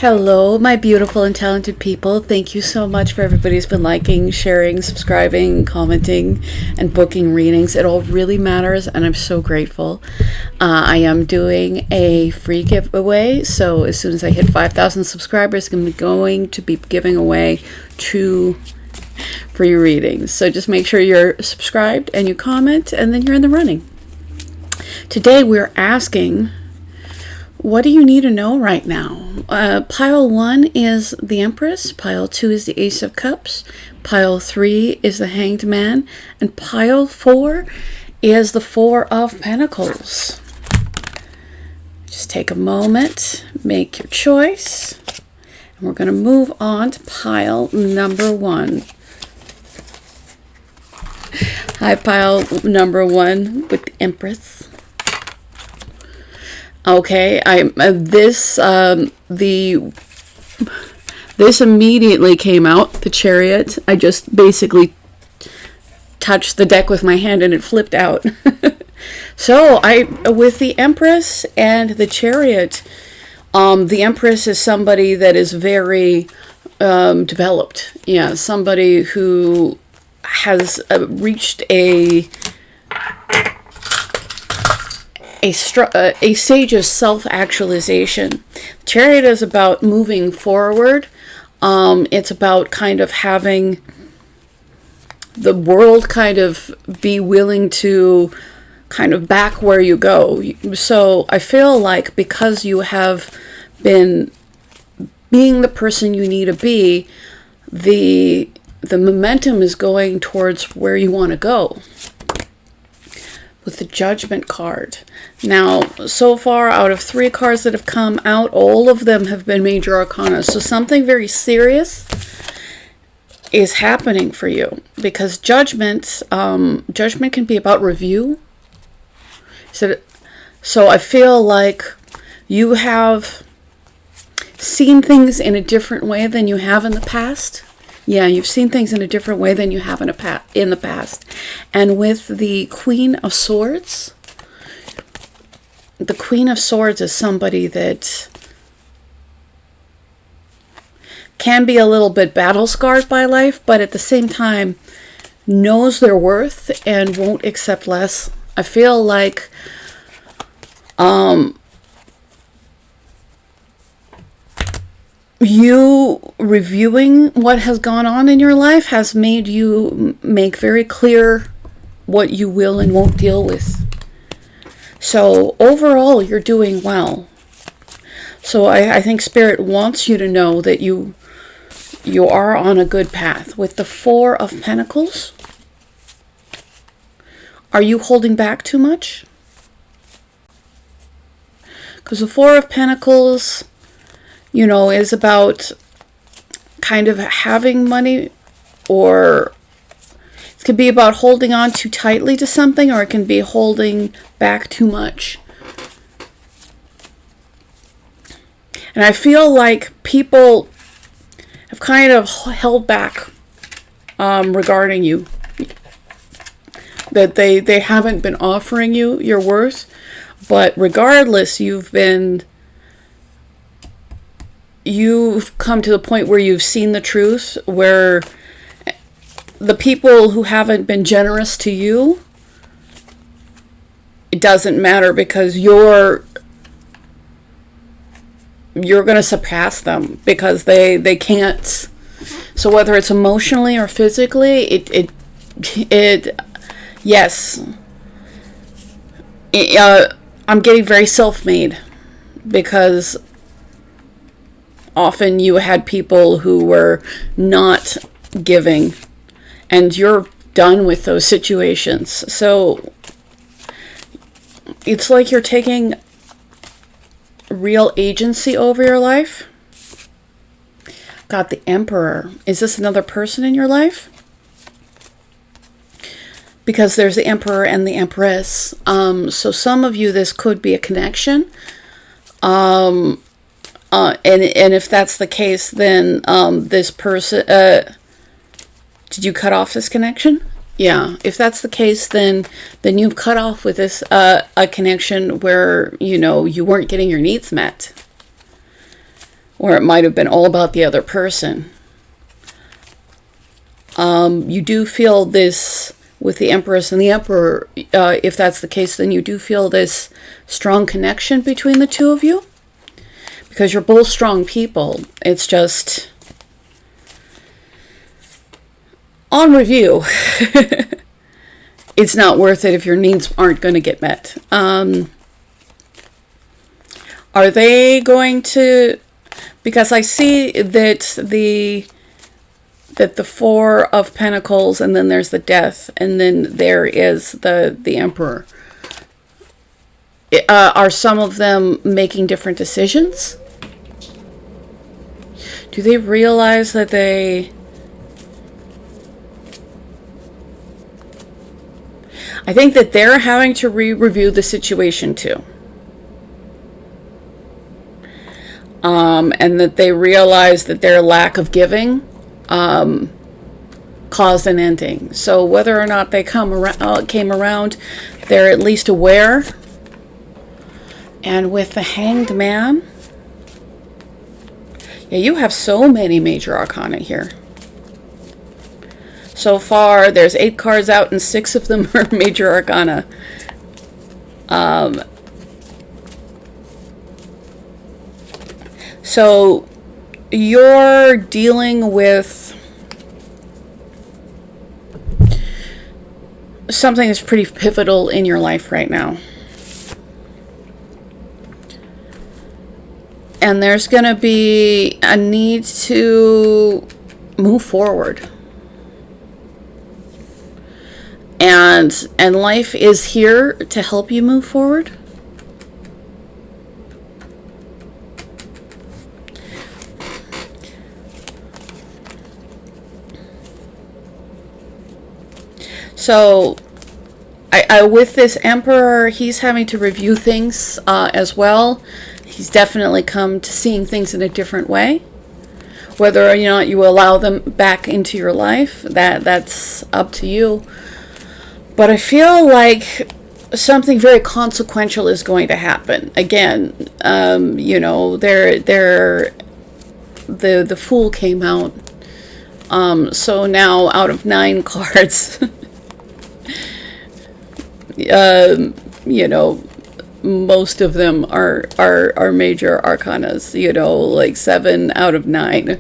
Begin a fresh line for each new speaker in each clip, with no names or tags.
Hello, my beautiful and talented people. Thank you so much for everybody who's been liking, sharing, subscribing, commenting, and booking readings. It all really matters, and I'm so grateful. I am doing a free giveaway, so as soon as I hit 5,000 subscribers, I'm going to be giving away 2 free readings. So just make sure you're subscribed and you comment, and then you're in the running. Today we're asking, what do you need to know right now? Pile 1 is the Empress, pile 2 is the Ace of Cups, pile 3 is the Hanged Man, and pile 4 is the 4 of Pentacles. Just take a moment, make your choice, and we're going to move on to pile number 1. Hi, pile number 1 with the Empress. Okay, this immediately came out, the Chariot. I just basically touched the deck with my hand and it flipped out. So with the Empress and the Chariot, the Empress is somebody that is very developed. Yeah, somebody who has reached a stage of self-actualization. Chariot is about moving forward. It's about kind of having the world kind of be willing to kind of back where you go. So I feel like because you have been being the person you need to be, the momentum is going towards where you want to go. With the Judgment card. Now, so far, out of 3 cards that have come out, all of them have been major arcana. So something very serious is happening for you. Because judgment can be about review. So I feel like you have seen things in a different way than you have in the past. Yeah, you've seen things in a different way than you have in the past. And with the Queen of Swords, the Queen of Swords is somebody that can be a little bit battle-scarred by life, but at the same time knows their worth and won't accept less. I feel like you reviewing what has gone on in your life has made you make very clear what you will and won't deal with. So overall, you're doing well. So I think Spirit wants you to know that you are on a good path. With the 4 of Pentacles, are you holding back too much? Because the 4 of Pentacles, you know, is about kind of having money, or it could be about holding on too tightly to something, or it can be holding back too much. And I feel like people have kind of held back regarding you. That they haven't been offering you your worth, but regardless, you've come to the point where you've seen the truth, where the people who haven't been generous to you, it doesn't matter, because you're going to surpass them, because they can't. So whether it's emotionally or physically, yes. I'm getting very self-made, because often you had people who were not giving, and you're done with those situations. So it's like you're taking real agency over your life. Got the Emperor. Is this another person in your life? Because there's the Emperor and the Empress. So some of you, this could be a connection. And if that's the case, then this person, did you cut off this connection? Yeah, if that's the case, then you've cut off with this a connection where, you know, you weren't getting your needs met. or it might have been all about the other person. You do feel this with the Empress and the Emperor. If that's the case, then you do feel this strong connection between the two of you, because you're both strong people. It's just, on review, it's not worth it if your needs aren't going to get met. Are they going to, because I see that the Four of Pentacles, and then there's the Death, and then there is the Emperor. Are some of them making different decisions? Do they realize that I think that they're having to review the situation too. And that they realize that their lack of giving caused an ending. So whether or not they came around, they're at least aware. And with the Hanged Man, yeah, you have so many major arcana here. So far, there's 8 cards out, and 6 of them are major arcana. So you're dealing with something that's pretty pivotal in your life right now. And there's going to be a need to move forward. And life is here to help you move forward. So, I with this Emperor, he's having to review things as well. He's definitely come to seeing things in a different way. Whether or not you allow them back into your life, that's up to you. But I feel like something very consequential is going to happen. Again, you know, the Fool came out. So now out of 9 cards, you know, most of them are major arcanas, you know, like 7 out of 9.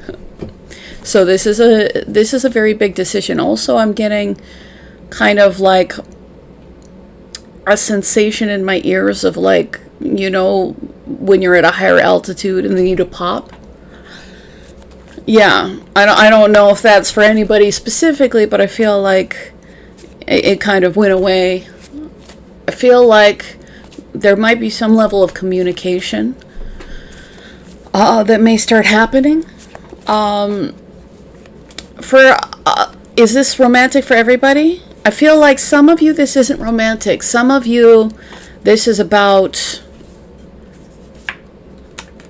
So this is a very big decision. Also, I'm getting kind of like a sensation in my ears of, like, you know, when you're at a higher altitude and they need to pop. Yeah, I don't know if that's for anybody specifically, but I feel like it kind of went away. I feel like there might be some level of communication that may start happening. Is this romantic for everybody? I feel like some of you, this isn't romantic. Some of you, this is about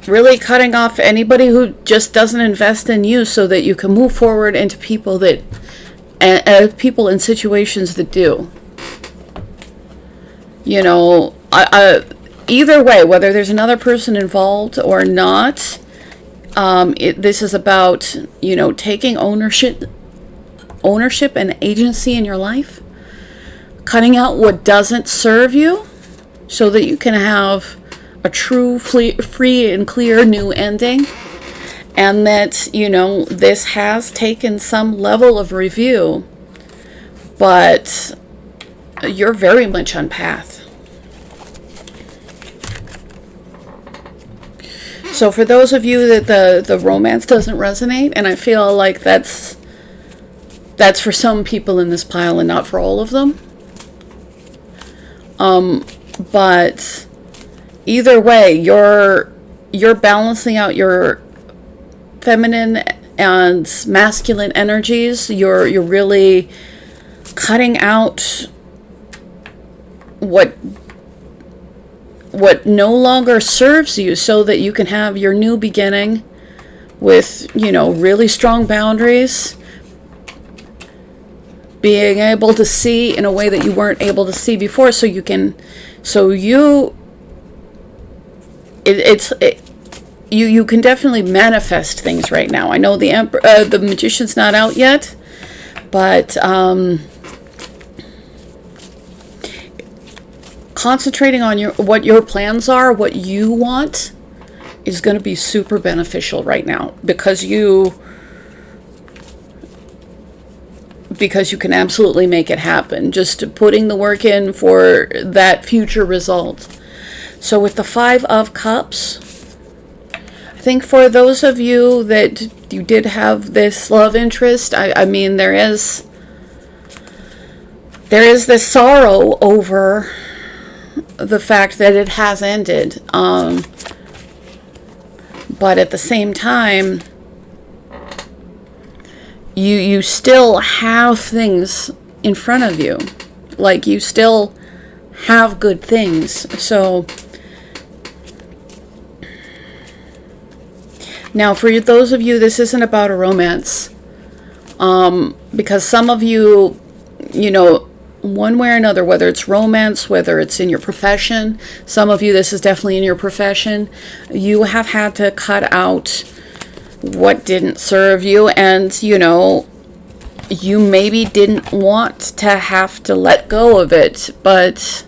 really cutting off anybody who just doesn't invest in you, so that you can move forward into people that, people in situations that do. You know, either way, whether there's another person involved or not, this is about, you know, taking ownership and agency in your life, cutting out what doesn't serve you, so that you can have a true, free and clear new ending. And that, you know, this has taken some level of review, but you're very much on path. So for those of you that the romance doesn't resonate, and I feel like that's for some people in this pile and not for all of them. But either way, you're balancing out your feminine and masculine energies. You're really cutting out what no longer serves you, so that you can have your new beginning with, you know, really strong boundaries, being able to see in a way that you weren't able to see before, so you you can definitely manifest things right now. I know the Magician's not out yet, but concentrating on what your plans are, what you want, is going to be super beneficial right now, because you can absolutely make it happen. Just putting the work in for that future result. So with the 5 of Cups, I think for those of you that you did have this love interest, I mean, there is this sorrow over the fact that it has ended. But at the same time, you still have things in front of you. Like, you still have good things. So now, for those of you, this isn't about a romance. Because some of you, one way or another, whether it's romance, whether it's in your profession, some of you, this is definitely in your profession, you have had to cut out what didn't serve you, and you maybe didn't want to have to let go of it, but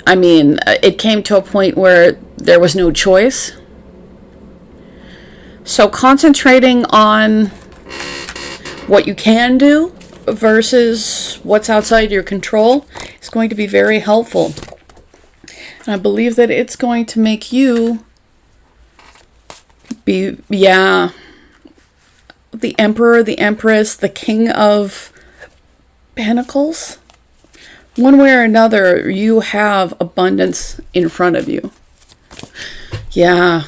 I mean, it came to a point where there was no choice. So concentrating on what you can do versus what's outside your control is going to be very helpful. And I believe that it's going to make you be, the Emperor, the Empress, the King of Pentacles. One way or another, you have abundance in front of you. Yeah.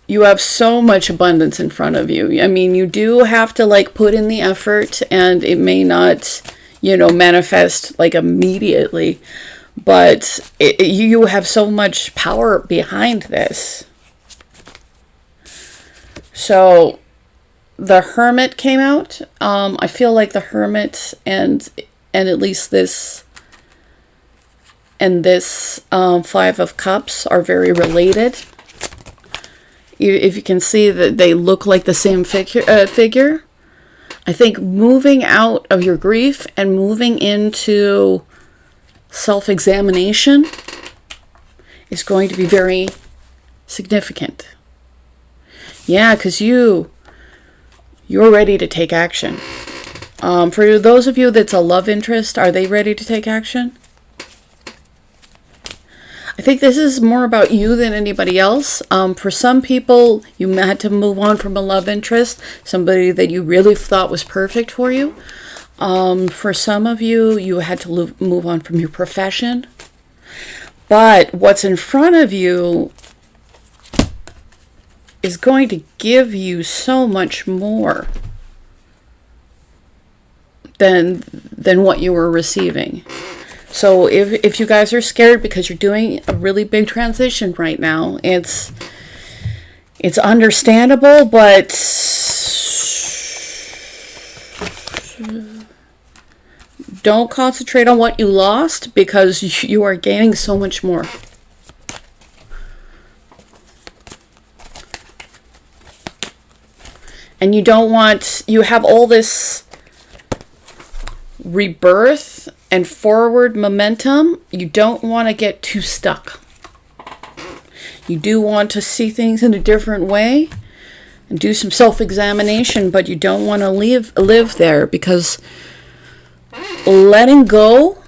You have so much abundance in front of you. I mean, you do have to put in the effort, and it may not, manifest immediately, but you have so much power behind this. So the Hermit came out. I feel like the Hermit and at least this and this 5 of Cups are very related. If you can see that they look like the same figure. I think moving out of your grief and moving into self-examination is going to be very significant. Yeah, because you're ready to take action. For those of you that's a love interest, are they ready to take action? I think this is more about you than anybody else. For some people, you had to move on from a love interest, somebody that you really thought was perfect for you. For some of you, you had to move on from your profession. But what's in front of you is going to give you so much more than what you were receiving. So if you guys are scared because you're doing a really big transition right now, it's understandable, but don't concentrate on what you lost, because you are gaining so much more. And you have all this rebirth and forward momentum. You don't want to get too stuck. You do want to see things in a different way and do some self-examination, but you don't want to live there, because letting go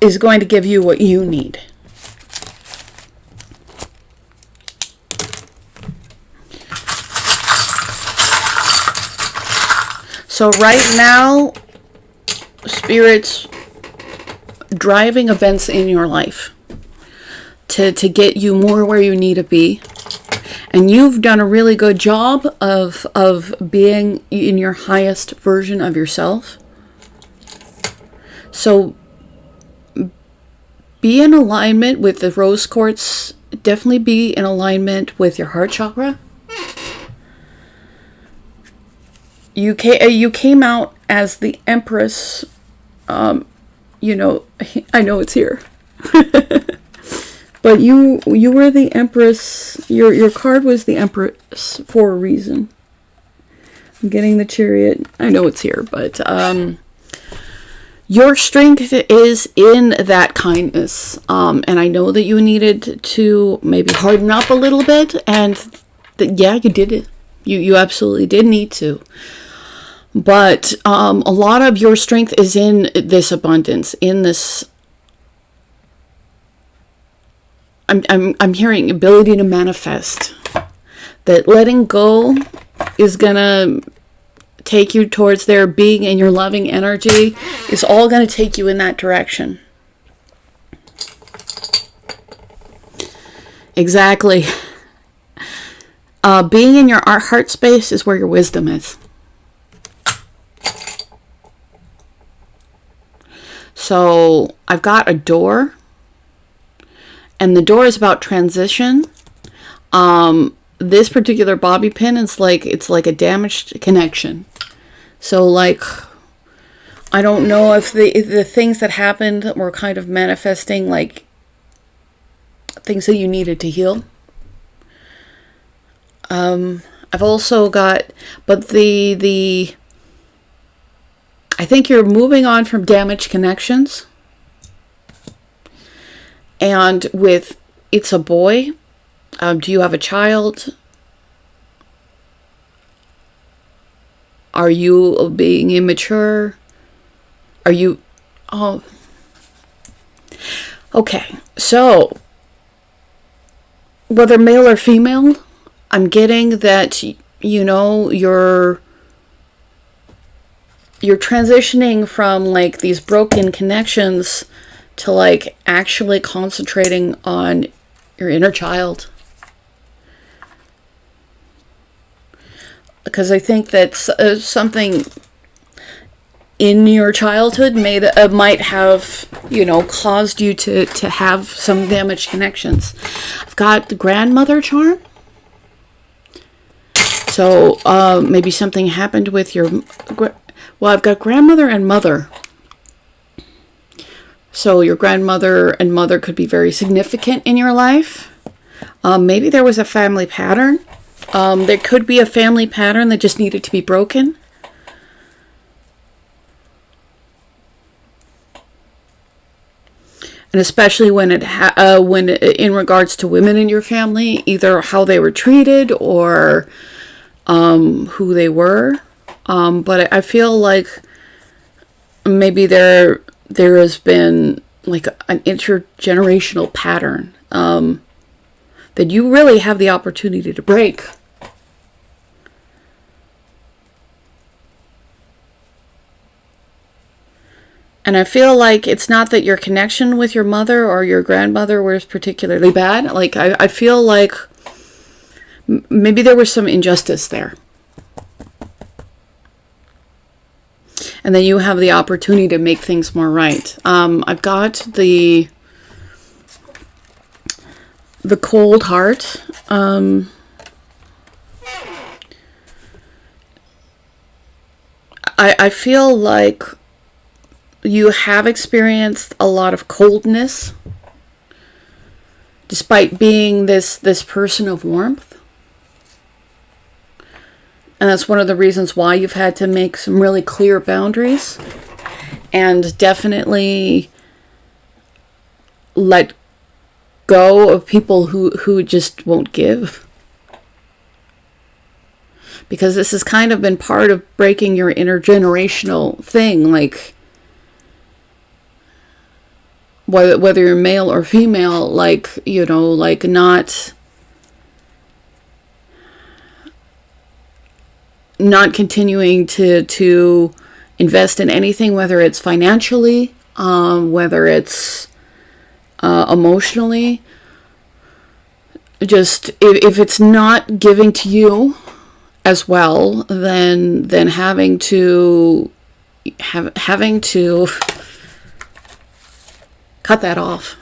is going to give you what you need. So right now, Spirit's driving events in your life to get you more where you need to be. And you've done a really good job of being in your highest version of yourself. So be in alignment with the rose quartz. Definitely be in alignment with your heart chakra. You came out as the Empress you know, I know it's here. But you were the Empress. Your card was the Empress for a reason. I'm getting the Chariot. I know it's here, but your strength is in that kindness. And I know that you needed to maybe harden up a little bit, and yeah, you did it. You absolutely did need to. But a lot of your strength is in this abundance, in this. I'm hearing ability to manifest. That letting go is gonna take you towards their being, and your loving energy is all gonna take you in that direction. Exactly. Being in your heart space is where your wisdom is. So I've got a door, and the door is about transition. This particular bobby pin is like, it's like a damaged connection. So like, I don't know if the things that happened were kind of manifesting like things that you needed to heal. I've also got, but I think you're moving on from damaged connections. And with, it's a boy. Do you have a child? Are you being immature? Are you, oh, okay. So, whether male or female, I'm getting that, you know, you're transitioning from like these broken connections to like actually concentrating on your inner child. Because I think that something in your childhood might have, you know, caused you to have some damaged connections. I've got the grandmother charm. So maybe something happened with your, well, I've got grandmother and mother. So your grandmother and mother could be very significant in your life. Maybe there was a family pattern. There could be a family pattern that just needed to be broken. And especially when in regards to women in your family, either how they were treated or who they were. But I feel like maybe there has been like an intergenerational pattern that you really have the opportunity to break. And I feel like it's not that your connection with your mother or your grandmother was particularly bad. Like, I feel like maybe there was some injustice there. And then you have the opportunity to make things more right. I've got the cold heart. I feel like you have experienced a lot of coldness despite being this person of warmth. And that's one of the reasons why you've had to make some really clear boundaries and definitely let go of people who just won't give. Because this has kind of been part of breaking your intergenerational thing, like whether you're male or female, like, you know, like not continuing to invest in anything, whether it's financially, whether it's emotionally. Just if it's not giving to you as well, then having to cut that off.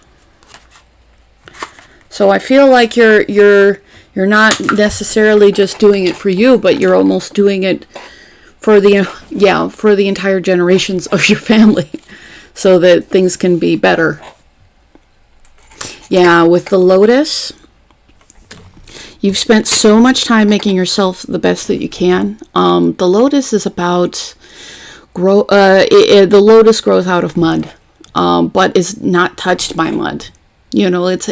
So I feel like you're not necessarily just doing it for you, but you're almost doing it for the entire generations of your family. so that things can be better. Yeah, with the Lotus, you've spent so much time making yourself the best that you can. The Lotus is about the Lotus grows out of mud, but is not touched by mud. You know, it's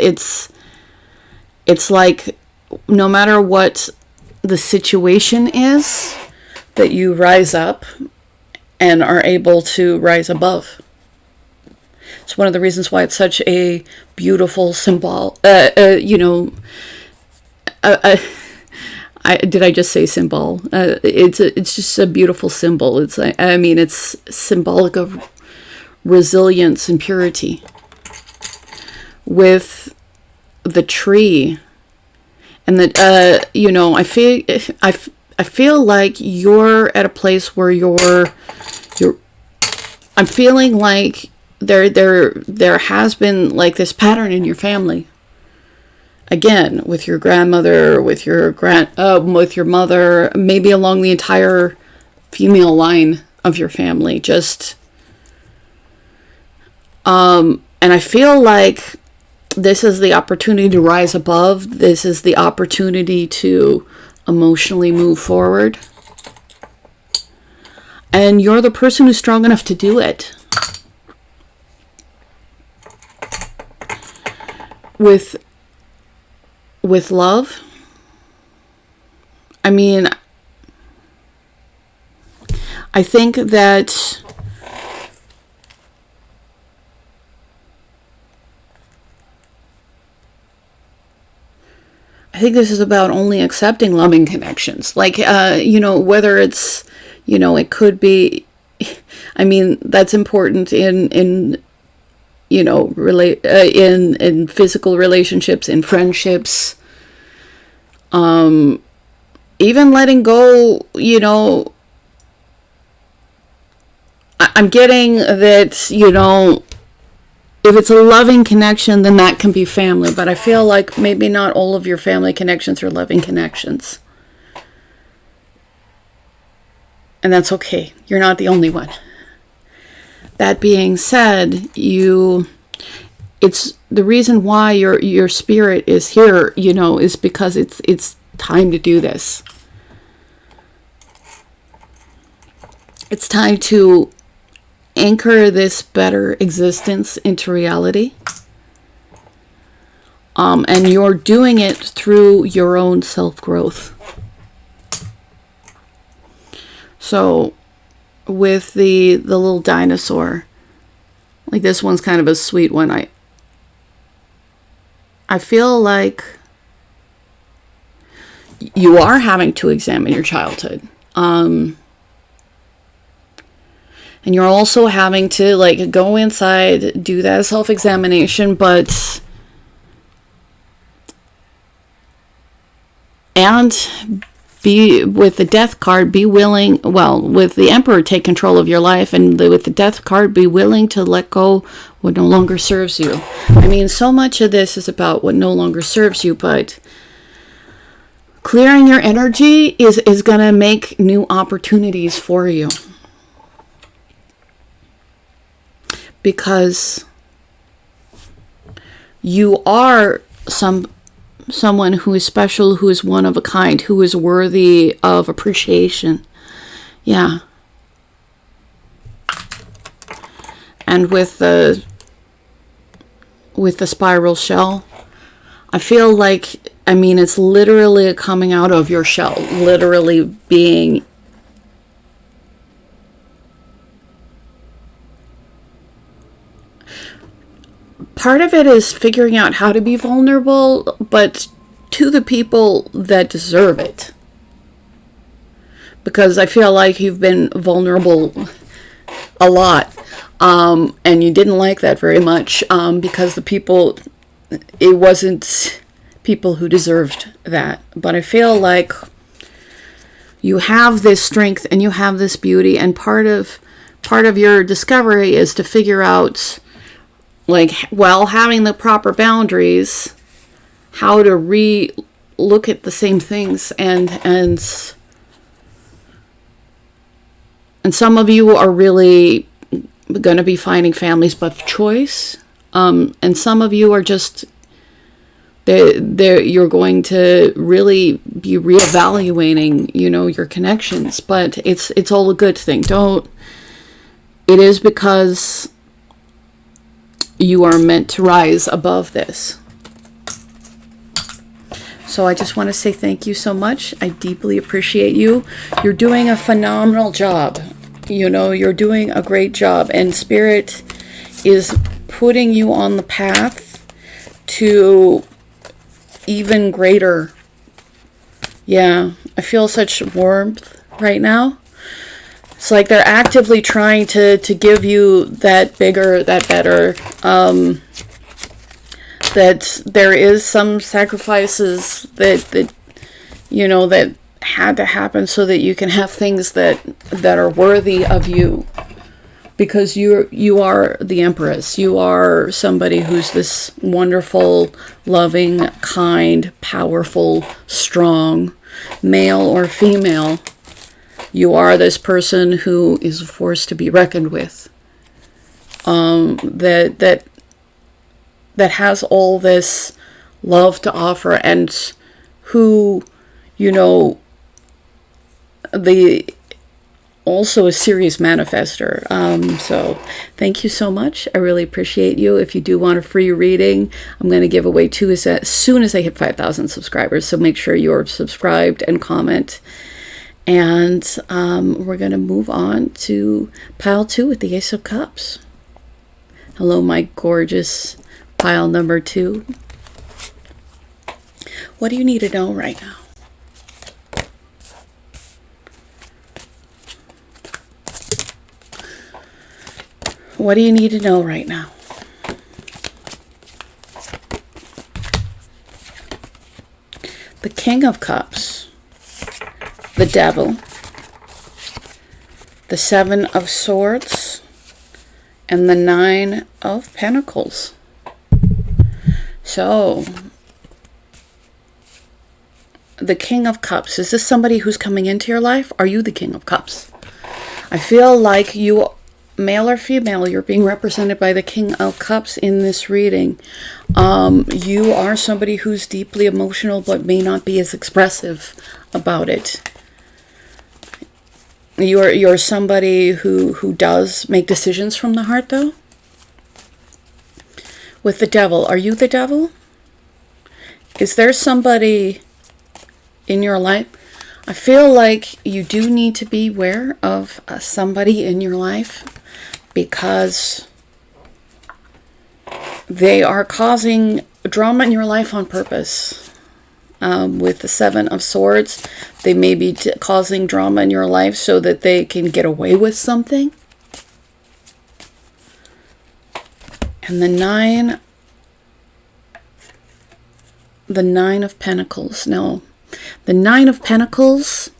like no matter what the situation is, that you rise up and are able to rise above. It's one of the reasons why it's such a beautiful symbol. Did I just say symbol? It's just a beautiful symbol. It's it's symbolic of resilience and purity. With the tree, and that I feel like you're at a place where I'm feeling like there has been like this pattern in your family. Again, with your grandmother, with your mother, maybe along the entire female line of your family. And I feel like this is the opportunity to rise above. This is the opportunity to emotionally move forward. And you're the person who's strong enough to do it. With love, I think that this is about only accepting loving connections. Like, whether it's, it could be, that's important in in physical relationships, in friendships, even letting go, I'm getting that, if it's a loving connection, then that can be family. But I feel like maybe not all of your family connections are loving connections. And that's okay. You're not the only one. That being said, it's the reason why your spirit is here, is because it's time to do this. It's time to anchor this better existence into reality. And you're doing it through your own self-growth. So with the little dinosaur, like this one's kind of a sweet one. I feel like you are having to examine your childhood. And you're also having to like go inside, do that self-examination, and be, with the death card, be willing, with the Emperor, take control of your life, and with the death card, be willing to let go what no longer serves you. So much of this is about what no longer serves you, but clearing your energy is going to make new opportunities for you. Because you are someone who is special, who is one of a kind, who is worthy of appreciation. Yeah. And with the spiral shell, I feel like, it's literally coming out of your shell, literally being part of it is figuring out how to be vulnerable, but to the people that deserve it. Because I feel like you've been vulnerable a lot, and you didn't like that very much, because it wasn't people who deserved that. But I feel like you have this strength and you have this beauty, and part of your discovery is to figure out, like, while having the proper boundaries, how to look at the same things, and some of you are really going to be finding families of choice. And some of you are just, you're going to really be reevaluating, you know, your connections. But it's all a good thing. It is because you are meant to rise above this. So I just want to say thank you so much. I deeply appreciate you. You're doing a phenomenal job. You know, you're doing a great job. And Spirit is putting you on the path to even greater. Yeah, I feel such warmth right now. It's like they're actively trying to give you that bigger, that better. That there is some sacrifices that you know, that had to happen so that you can have things that are worthy of you. Because you are the Empress. You are somebody who's this wonderful, loving, kind, powerful, strong, male or female. You are this person who is a force to be reckoned with. That has all this love to offer, and who, you know, also a serious manifester. So thank you so much. I really appreciate you. If you do want a free reading, I'm going to give away 2 as soon as I hit 5,000 subscribers. So make sure you're subscribed and comment. And we're going to move on to pile 2 with the Ace of Cups. Hello, my gorgeous pile number 2. What do you need to know right now? What do you need to know right now? The King of Cups, the Devil, the 7 of Swords, and the 9 of Pentacles. So, the King of Cups, is this somebody who's coming into your life? Are you the King of Cups? I feel like you, male or female, you're being represented by the King of Cups in this reading. You are somebody who's deeply emotional but may not be as expressive about it. You're somebody who does make decisions from the heart, though. With the Devil, are you the Devil? Is there somebody in your life? I feel like you do need to be aware of somebody in your life, because they are causing drama in your life on purpose. With the 7 of Swords, they may be causing drama in your life so that they can get away with something. And the 9 of Pentacles. Now, the 9 of Pentacles,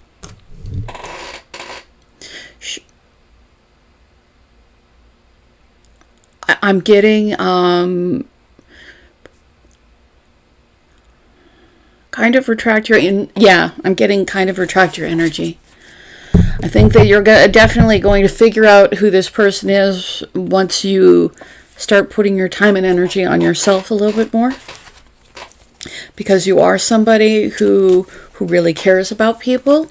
I'm getting kind of retract your I'm getting kind of retract your energy. I think that you're definitely going to figure out who this person is once you start putting your time and energy on yourself a little bit more, because you are somebody who really cares about people.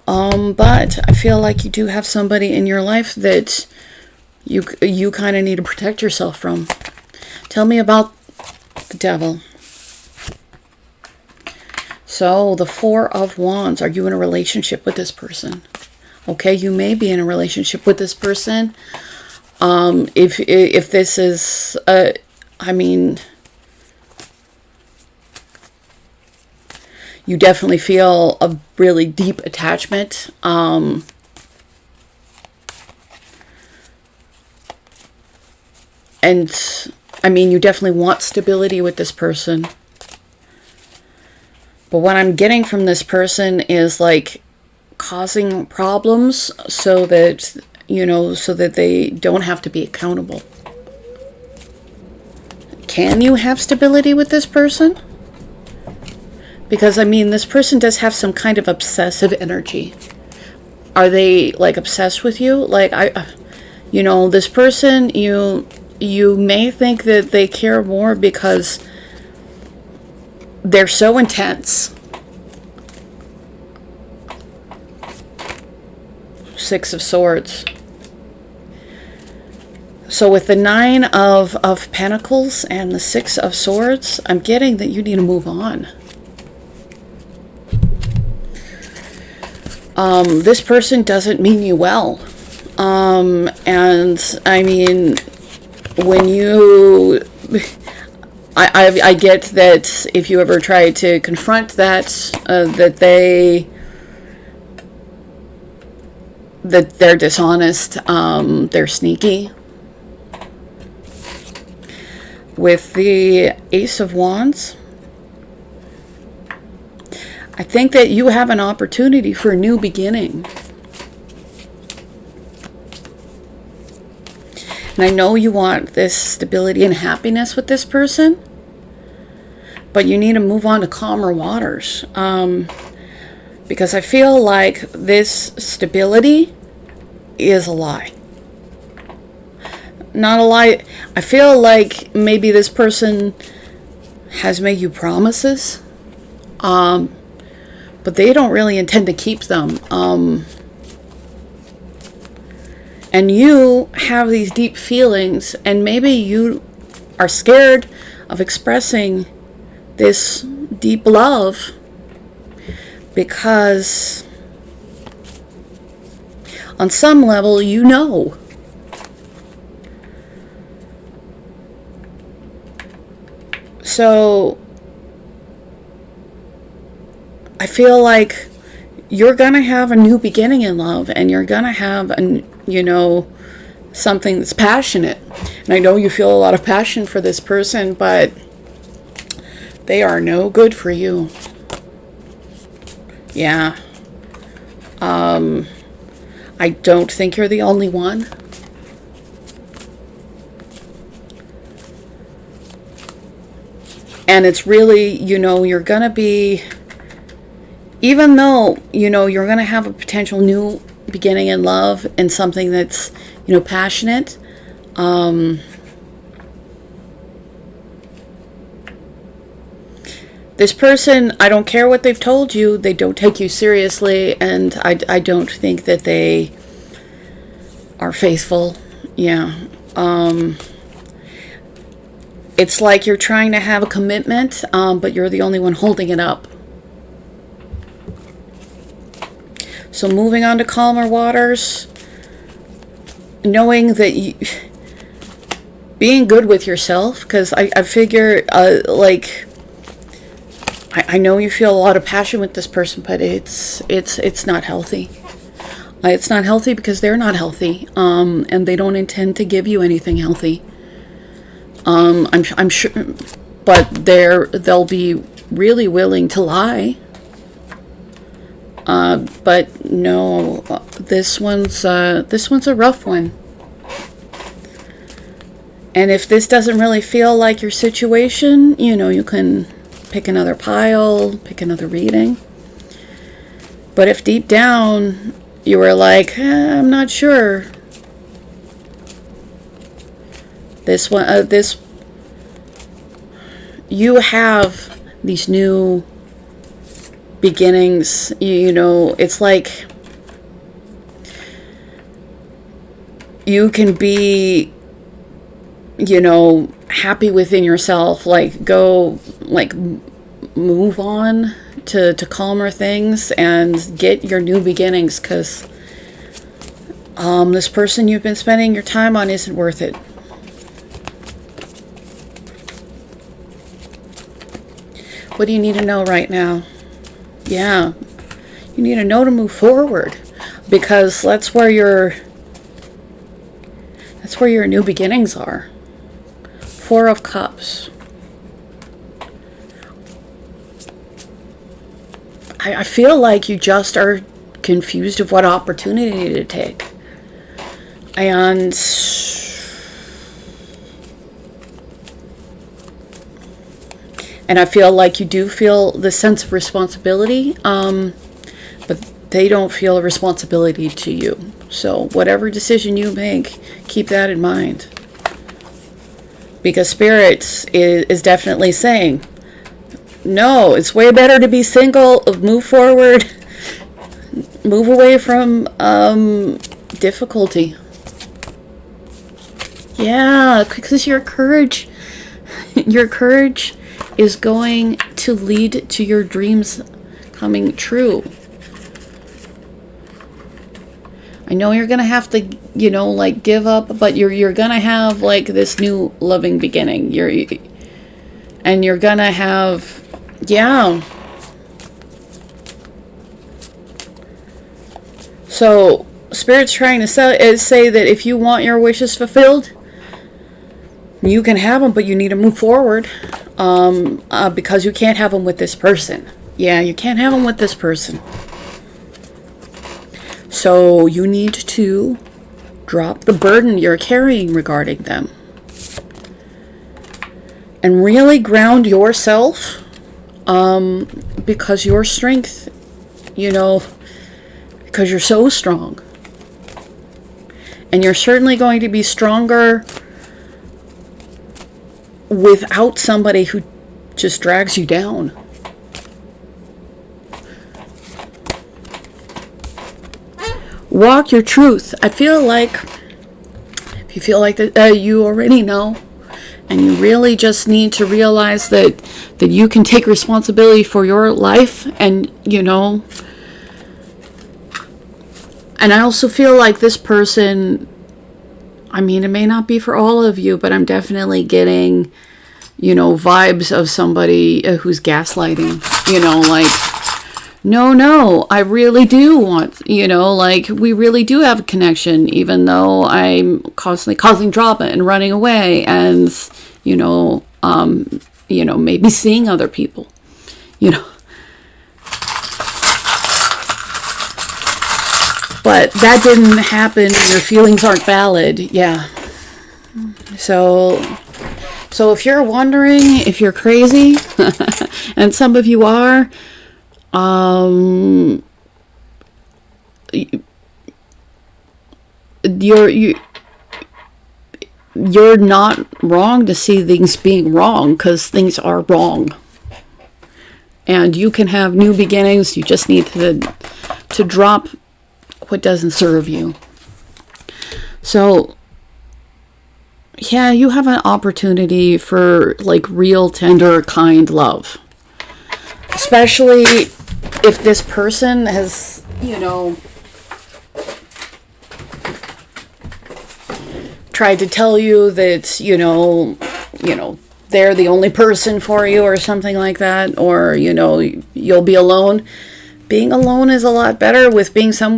But I feel like you do have somebody in your life that you kind of need to protect yourself from. Tell me about the Devil. So, the 4 of Wands. Are you in a relationship with this person? Okay, you may be in a relationship with this person. If this is, I mean, you definitely feel a really deep attachment. And, I mean, you definitely want stability with this person. But what I'm getting from this person is like causing problems so that, you know, so that they don't have to be accountable. Can you have stability with this person? Because, I mean, this person does have some kind of obsessive energy. Are they, like, obsessed with you? Like, You know, this person, you may think that they care more because they're so intense. Six of Swords. So with the Nine of Pentacles and the Six of Swords, I'm getting that you need to move on. This person doesn't mean you well. And I mean, when you... I get that if you ever try to confront that, that they're dishonest, they're sneaky. With the Ace of Wands, I think that you have an opportunity for a new beginning. And I know you want this stability and happiness with this person, but you need to move on to calmer waters. Because I feel like this stability is a lie. Not a lie. I feel like maybe this person has made you promises, but they don't really intend to keep them. And you have these deep feelings, and maybe you are scared of expressing this deep love because on some level you know. So I feel like you're going to have a new beginning in love, and you're going to have something that's passionate. And I know you feel a lot of passion for this person, but they are no good for you. Yeah. I don't think you're the only one. And it's really, you're going to be, even though, you're going to have a potential new beginning in love and something that's, passionate. This person, I don't care what they've told you, they don't take you seriously, and I don't think that they are faithful. Yeah. It's like you're trying to have a commitment, but you're the only one holding it up. So moving on to calmer waters, knowing that being good with yourself, because I figure, I know you feel a lot of passion with this person, but it's not healthy. It's not healthy because they're not healthy, and they don't intend to give you anything healthy. I'm sure, but they'll be really willing to lie. But no, this one's a rough one. And if this doesn't really feel like your situation, you can pick another pile, pick another reading. But if deep down you were like, I'm not sure, this one, you have these new beginnings. It's like you can be, happy within yourself, move on to calmer things and get your new beginnings, because this person you've been spending your time on isn't worth it. What do you need to know right now? Yeah, you need to know to move forward, because that's where your new beginnings are. Four of Cups. I feel like you just are confused of what opportunity to take. And I feel like you do feel the sense of responsibility, but they don't feel a responsibility to you. So whatever decision you make, keep that in mind. Because Spirit is definitely saying, no, it's way better to be single, move forward, move away from difficulty. Yeah, because your courage is going to lead to your dreams coming true. I know you're gonna have to, like, give up, but you're gonna have, like, this new loving beginning. And you're gonna have, yeah. So Spirit's trying to say that if you want your wishes fulfilled, you can have them, but you need to move forward, because you can't have them with this person. Yeah, you can't have them with this person. So you need to drop the burden you're carrying regarding them. And really ground yourself, because your strength, because you're so strong. And you're certainly going to be stronger without somebody who just drags you down. Walk your truth. I feel like, if you feel like that, you already know, and you really just need to realize that you can take responsibility for your life, and and I also feel like this person, I mean, it may not be for all of you, but I'm definitely getting, vibes of somebody who's gaslighting, like, no, I really do want, like, we really do have a connection, even though I'm constantly causing drama and running away and, maybe seeing other people, But that didn't happen. Your feelings aren't valid. Yeah. So if you're wondering if you're crazy, and some of you are, you're not wrong to see things being wrong, because things are wrong. And you can have new beginnings. You just need to drop what doesn't serve you. So, yeah, you have an opportunity for, like, real, tender, kind love. Especially if this person has, tried to tell you that, they're the only person for you or something like that, or, you'll be alone. Being alone is a lot better with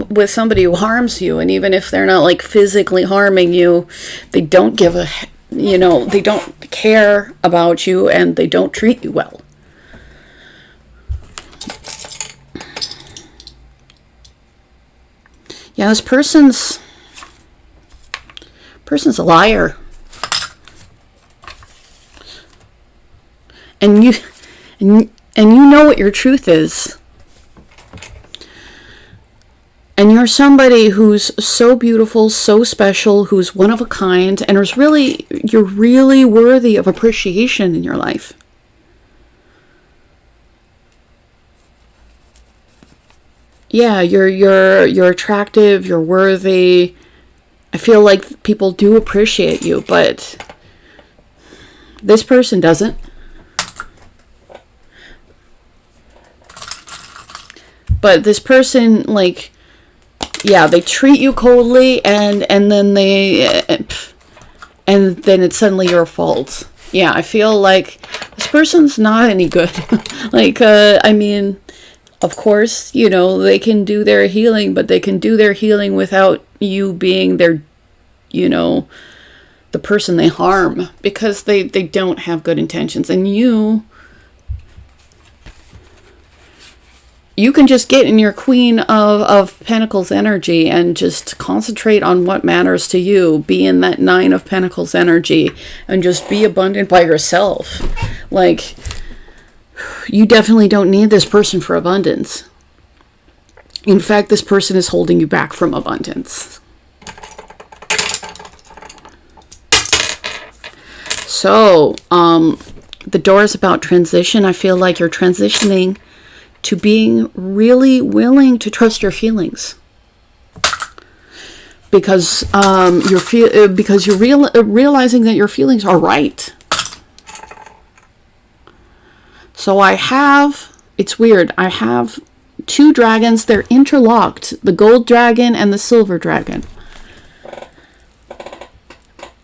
with somebody who harms you, and even if they're not, like, physically harming you, they don't give they don't care about you, and they don't treat you well. Yeah, this person's a liar. And you know what your truth is. And you're somebody who's so beautiful, so special, who's one of a kind, and you're really worthy of appreciation in your life. Yeah, you're attractive, you're worthy. I feel like people do appreciate you, but this person doesn't. But this person, like, yeah, they treat you coldly, and then it's suddenly your fault. Yeah, I feel like this person's not any good. Like, I mean, of course, they can do their healing, but they can do their healing without you being their, the person they harm, because they don't have good intentions. And you can just get in your Queen of Pentacles energy and just concentrate on what matters to you. Be in that Nine of Pentacles energy and just be abundant by yourself. Like, you definitely don't need this person for abundance. In fact, this person is holding you back from abundance. So, the door is about transition. I feel like you're transitioning to being really willing to trust your feelings. Because you're realizing that your feelings are right. So it's weird. I have 2 dragons. They're interlocked. The gold dragon and the silver dragon.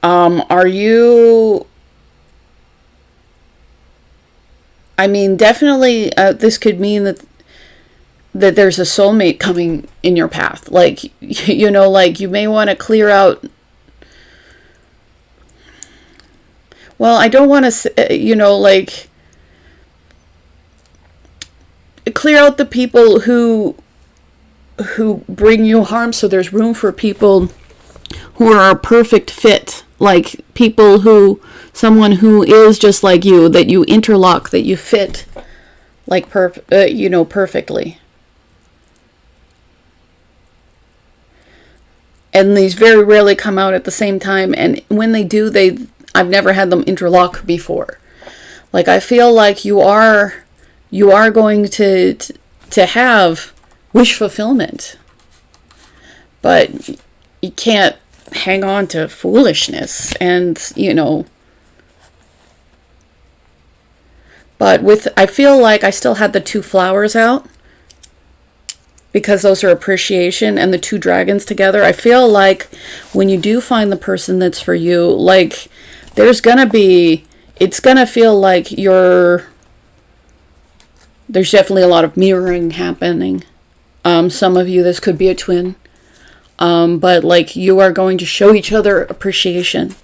Are you... I mean, definitely, this could mean that there's a soulmate coming in your path. Like, you know, like, you may want to clear out... Well, I don't want to, you know, like... Clear out the people who bring you harm, so there's room for people who are a perfect fit. Like, someone who is just like you, that you interlock, that you fit, like, perfectly. And these very rarely come out at the same time, and when they do, I've never had them interlock before. Like, I feel like you are going to have wish fulfillment, but you can't hang on to foolishness, and, you know, but I feel like I still had the 2 flowers out, because those are appreciation, and the 2 dragons together. I feel like when you do find the person that's for you, like, it's gonna feel like there's definitely a lot of mirroring happening. Some of you, this could be a twin. But, like, you are going to show each other appreciation.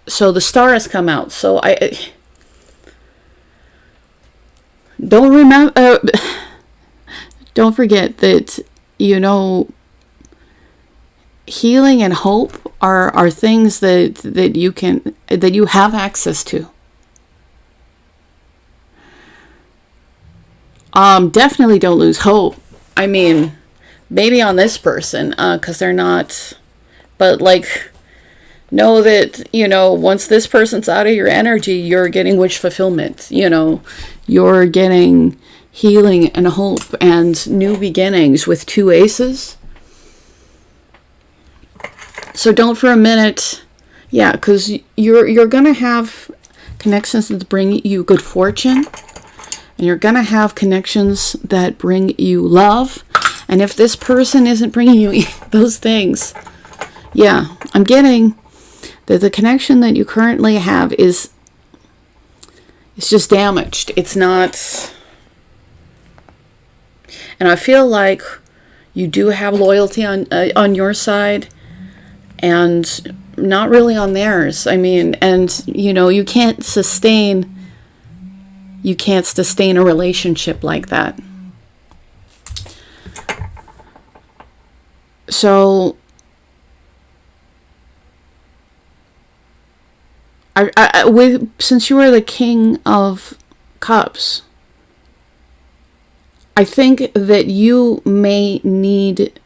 So the star has come out. So I don't forget that, you know, healing and hope are things that you have access to. Definitely don't lose hope. I mean, maybe on this person, because they're not, but, like, know that, you know, once this person's out of your energy, you're getting wish fulfillment. You know, you're getting healing and hope and new beginnings with 2 aces. So don't for a minute, yeah, because you're going to have connections that bring you good fortune. And you're going to have connections that bring you love. And if this person isn't bringing you those things, yeah, I'm getting that the connection that you currently have is just damaged. It's not... And I feel like you do have loyalty on your side, and not really on theirs. I mean, and, you know, you can't sustain a relationship like that. So since you are the King of Cups, I think that you may need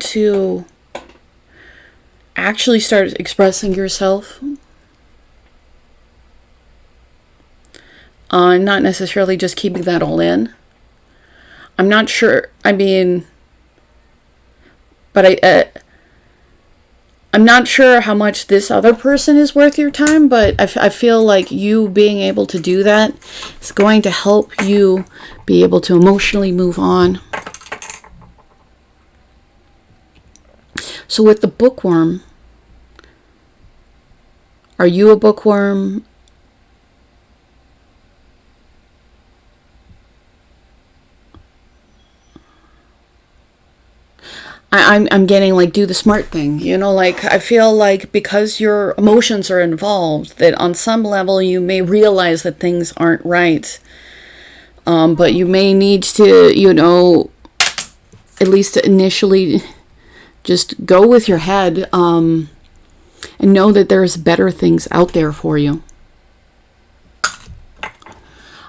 to actually start expressing yourself. Not necessarily just keeping that all in. I'm not sure. I mean, but I'm not sure how much this other person is worth your time, but I feel like you being able to do that is going to help you be able to emotionally move on. So with the bookworm, are you a bookworm? I'm getting, like, do the smart thing, you know, like, I feel like because your emotions are involved, that on some level you may realize that things aren't right, but you may need to, you know, at least initially just go with your head, and know that there's better things out there for you.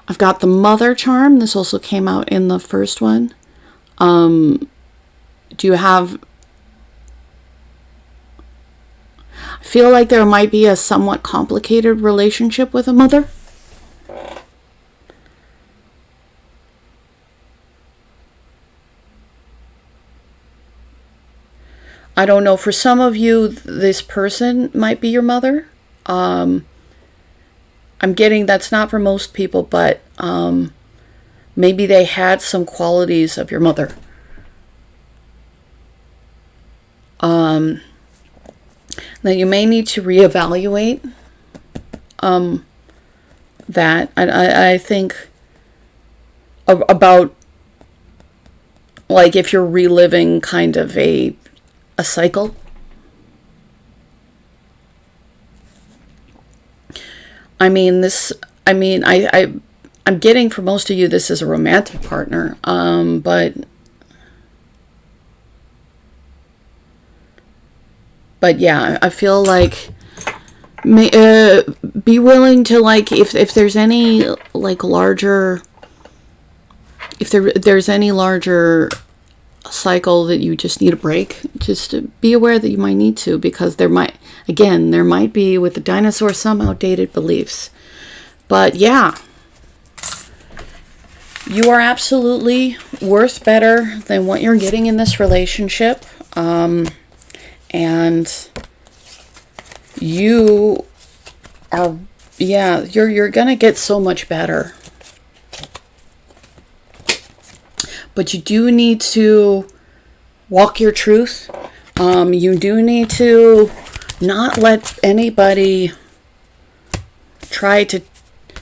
I've got the Mother charm. This also came out in the first one. Do you have... I feel like there might be a somewhat complicated relationship with a mother. I don't know. For some of you, this person might be your mother. I'm getting that's not for most people, but maybe they had some qualities of your mother. That you may need to reevaluate that. I think about, like, if you're reliving kind of a cycle. I'm getting for most of you this is a romantic partner, but yeah, I feel like be willing to, like, if there's any, like, larger, if there's any larger cycle that you just need a break, just be aware that you might need to, because there might be with the dinosaur some outdated beliefs. But yeah, you are absolutely worth better than what you're getting in this relationship. And you are, yeah, you're gonna get so much better. But you do need to walk your truth. You do need to not let anybody try to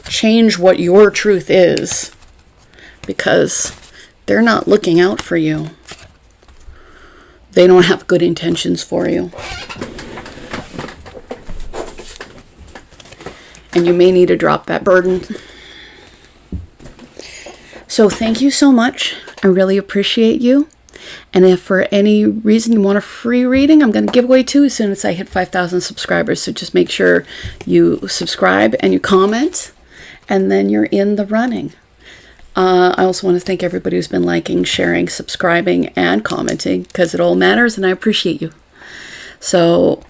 change what your truth is, because they're not looking out for you. They don't have good intentions for you. And you may need to drop that burden. So thank you so much. I really appreciate you. And if for any reason you want a free reading, I'm going to give away 2 as soon as I hit 5,000 subscribers. So just make sure you subscribe and you comment, and then you're in the running. I also want to thank everybody who's been liking, sharing, subscribing, and commenting, because it all matters, and I appreciate you. So,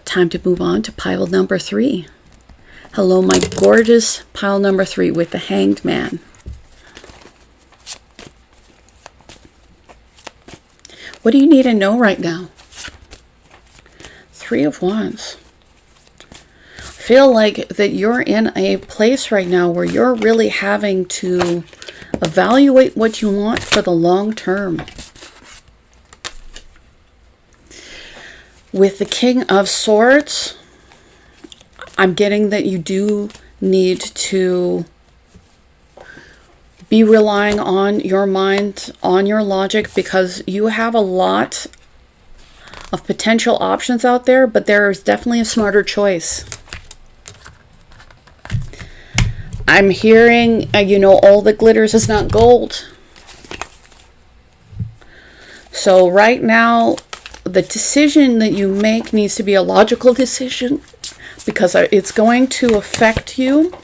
time to move on to pile number 3. Hello, my gorgeous pile number 3 with the Hanged Man. What do you need to know right now? 3 of Wands. Feel like that you're in a place right now where you're really having to evaluate what you want for the long term. With the King of Swords, I'm getting that you do need to be relying on your mind, on your logic, because you have a lot of potential options out there, but there's definitely a smarter choice. I'm hearing, all that glitters is not gold. So right now, the decision that you make needs to be a logical decision, because it's going to affect you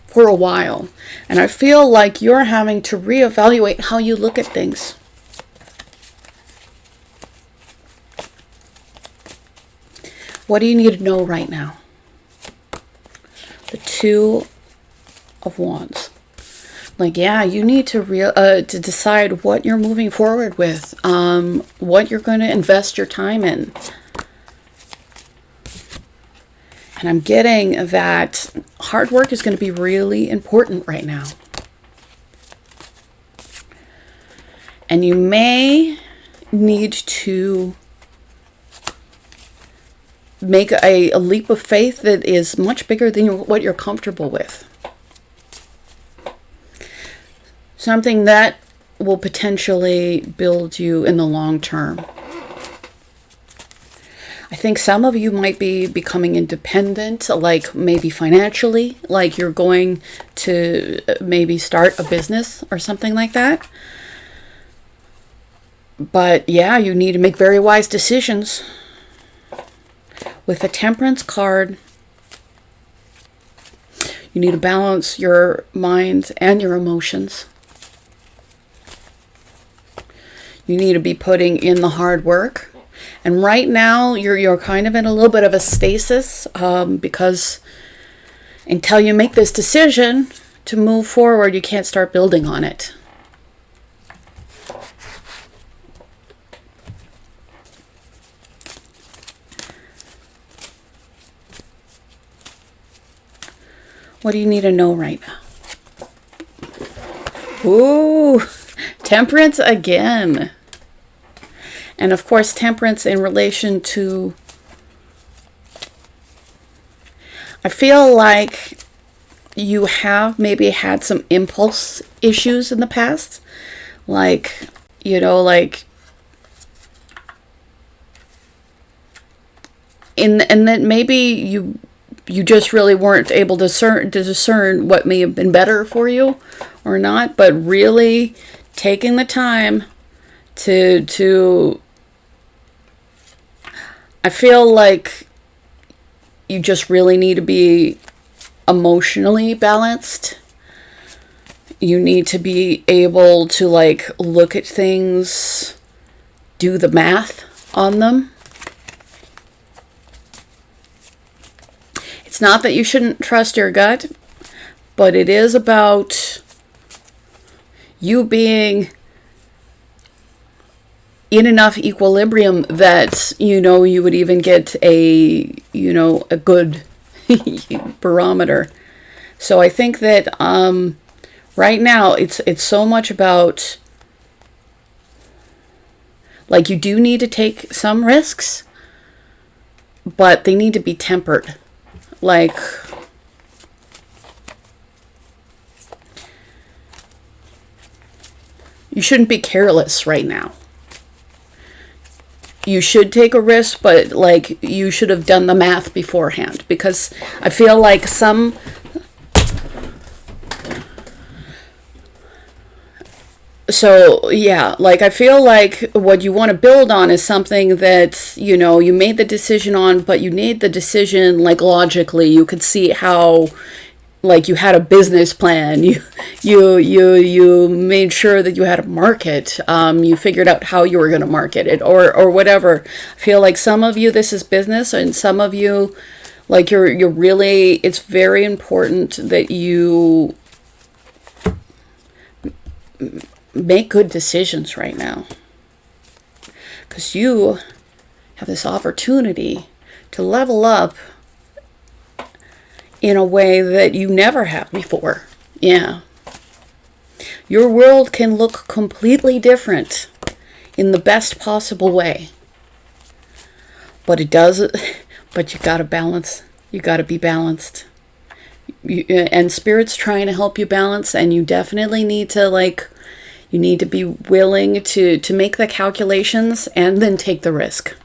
for a while. And I feel like you're having to reevaluate how you look at things. What do you need to know right now? The 2 of Wands. Like, yeah, you need to decide what you're moving forward with, what you're going to invest your time in. And I'm getting that hard work is going to be really important right now. And you may need to make a leap of faith that is much bigger than what you're comfortable with. Something that will potentially build you in the long term. I think some of you might be becoming independent, like maybe financially, like you're going to maybe start a business or something like that. But yeah, you need to make very wise decisions. With the Temperance card, you need to balance your mind and your emotions. You need to be putting in the hard work. And right now, you're kind of in a little bit of a stasis, because until you make this decision to move forward, you can't start building on it. What do you need to know right now? Ooh, Temperance again. And of course, Temperance in relation to, I feel like you have maybe had some impulse issues in the past. Like, you know, like, and that maybe you just really weren't able to discern what may have been better for you or not, but really taking the time to I feel like you just really need to be emotionally balanced. You need to be able to like look at things, do the math on them. It's not that you shouldn't trust your gut, but it is about you being in enough equilibrium that, you know, you would even get a, you know, a good barometer. So I think that right now it's so much about, like, you do need to take some risks, but they need to be tempered. Like, you shouldn't be careless right now. You should take a risk, but like you should have done the math beforehand, because I feel like some so yeah, like I feel like what you want to build on is something that, you know, you made the decision on, but you made the decision like logically. You could see how, like, you had a business plan. You made sure that you had a market. You figured out how you were going to market it, or whatever. I feel like some of you, this is business, and some of you, like, you're really, it's very important that you make good decisions right now, because you have this opportunity to level up in a way that you never have before. Yeah. Your world can look completely different in the best possible way. But it does, but you got to balance. You got to be balanced. And Spirit's trying to help you balance, and you definitely need to, like, you need to be willing to make the calculations and then take the risk.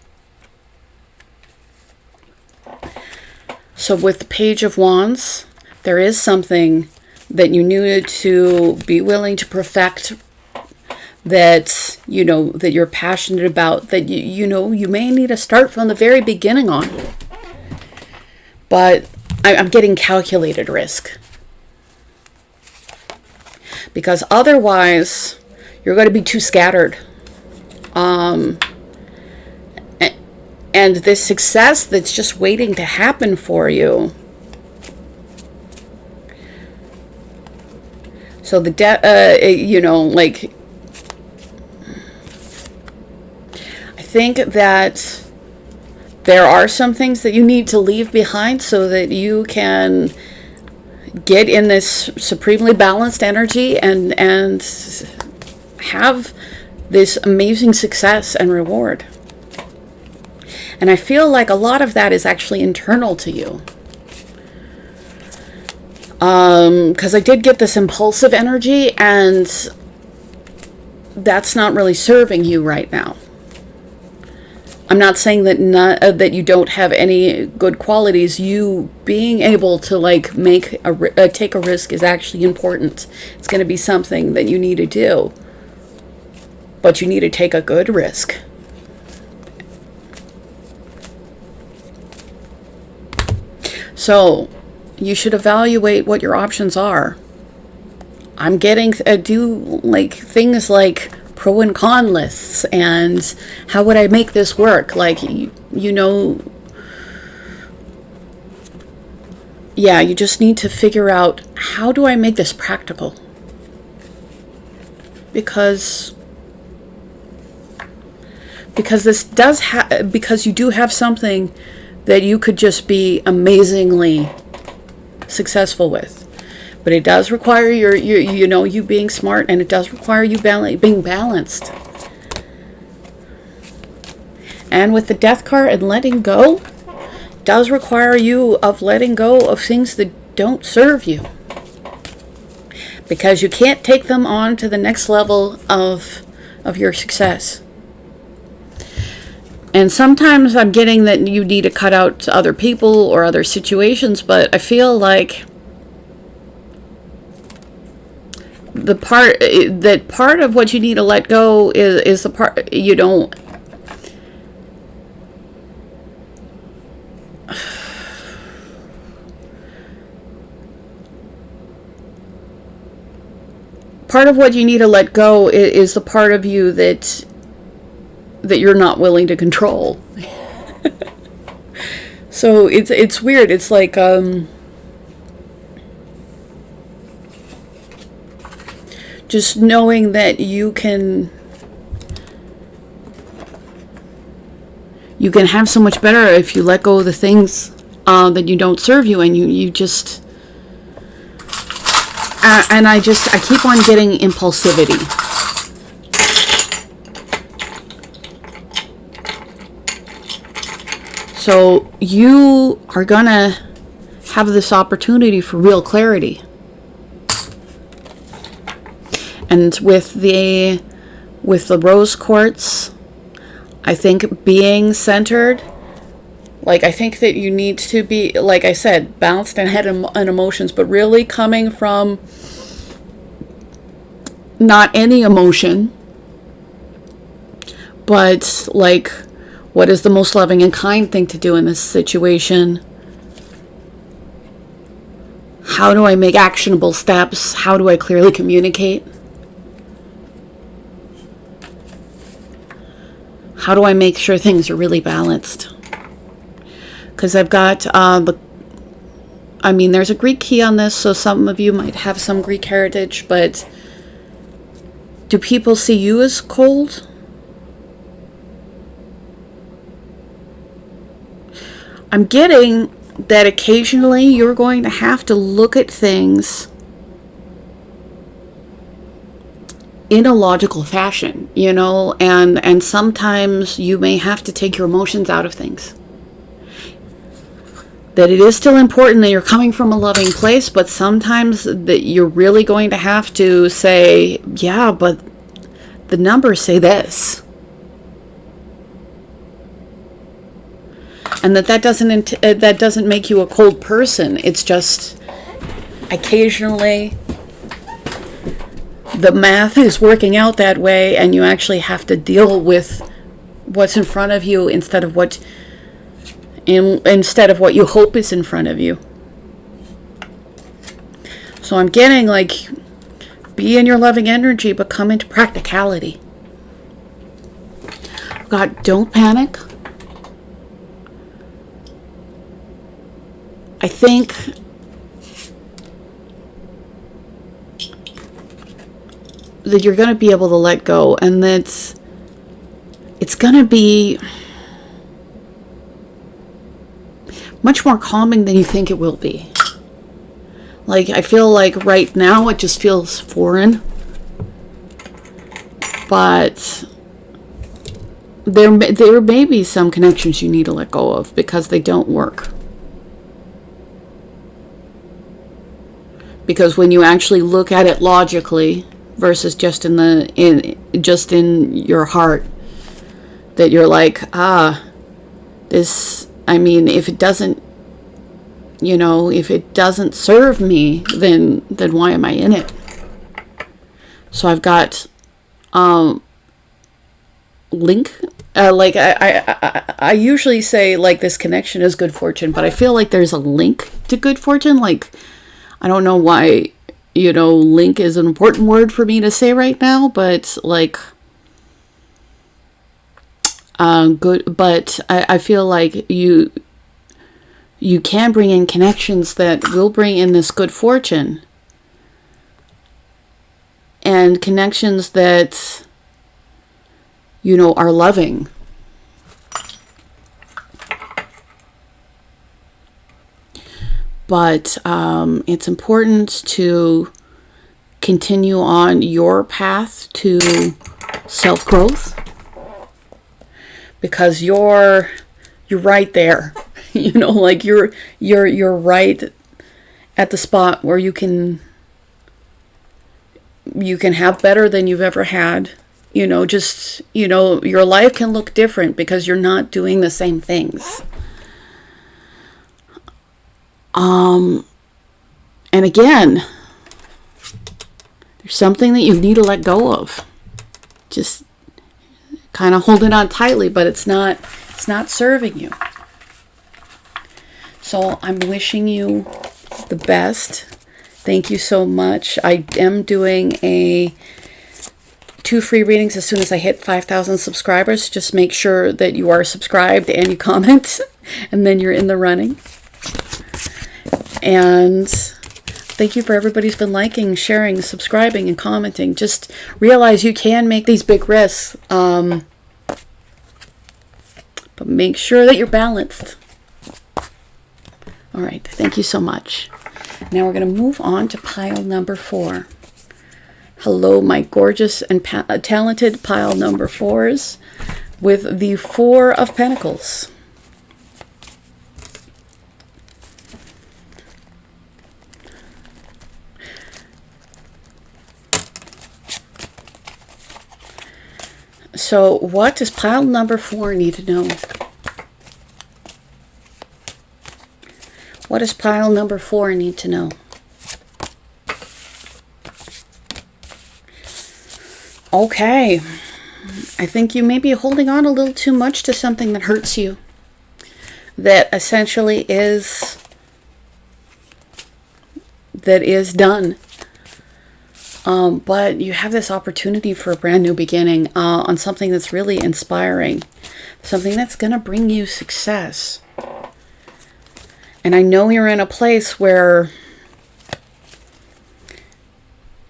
So with the Page of Wands, there is something that you needed to be willing to perfect, that, you know, that you're passionate about, that you know, you may need to start from the very beginning on. But I'm getting calculated risk. Because otherwise, you're going to be too scattered. And this success that's just waiting to happen for you. So you know, like, I think that there are some things that you need to leave behind so that you can get in this supremely balanced energy and have this amazing success and reward. And I feel like a lot of that is actually internal to you. Because I did get this impulsive energy, and that's not really serving you right now. I'm not saying that that you don't have any good qualities. You being able to, like, take a risk is actually important. It's going to be something that you need to do. But you need to take a good risk. So you should evaluate what your options are. I'm getting do like things like pro and con lists, and how would I make this work? Like, you know, yeah, you just need to figure out, how do I make this practical? Because this does because you do have something that you could just be amazingly successful with. But it does require you being smart, and it does require you being balanced. And with the Death card and letting go, does require you of letting go of things that don't serve you. Because you can't take them on to the next level of your success. And sometimes I'm getting that you need to cut out other people or other situations, but I feel like part of what you need to let go is the part you don't. Part of what you need to let go is the part of you that you're not willing to control. So it's weird. It's like just knowing that you can have so much better if you let go of the things that you don't serve you, and you just and I keep on getting impulsivity. So you are gonna have this opportunity for real clarity. And with the rose quartz, I think being centered, like, I think that you need to be, like I said, balanced and head and emotions, but really coming from not any emotion, but like, what is the most loving and kind thing to do in this situation? How do I make actionable steps? How do I clearly communicate? How do I make sure things are really balanced? Because I've got, there's a Greek key on this, so some of you might have some Greek heritage, but do people see you as cold? I'm getting that occasionally you're going to have to look at things in a logical fashion, and sometimes you may have to take your emotions out of things. That it is still important that you're coming from a loving place, but sometimes that you're really going to have to say, yeah, but the numbers say this. And that doesn't make you a cold person. It's just occasionally the math is working out that way, and you actually have to deal with what's in front of you instead of what you hope is in front of you. So I'm getting, like, be in your loving energy, but come into practicality. God, don't panic. I think that you're going to be able to let go, and that it's going to be much more calming than you think it will be. Like, I feel like right now it just feels foreign, but there may be some connections you need to let go of because they don't work. Because when you actually look at it logically versus just in your heart, that you're like, if it doesn't serve me, then why am I in it? So I've got link. I usually say, like, this connection is good fortune, but I feel like there's a link to good fortune. Like, I don't know why, link is an important word for me to say right now, but, like, good, but I feel like you can bring in connections that will bring in this good fortune, and connections that, you know, are loving. But it's important to continue on your path to self-growth, because you're right there. You know, like you're right at the spot where you can have better than you've ever had. You know, just, you know, your life can look different because you're not doing the same things. And again, there's something that you need to let go of. Just kind of holding on tightly, but it's not serving you. So I'm wishing you the best. Thank you so much. I am doing 2 free readings as soon as I hit 5,000 subscribers. Just make sure that you are subscribed and you comment, and then you're in the running. And thank you for everybody who's been liking, sharing, subscribing, and commenting. Just realize you can make these big risks, but make sure that you're balanced. All right, thank you so much. Now we're going to move on to pile number 4. Hello, my gorgeous and talented pile number 4s with the 4 of Pentacles. So what does pile number 4 need to know? What does pile number 4 need to know? Okay. I think you may be holding on a little too much to something that hurts you. That essentially is done. But you have this opportunity for a brand new beginning on something that's really inspiring. Something that's going to bring you success. And I know you're in a place where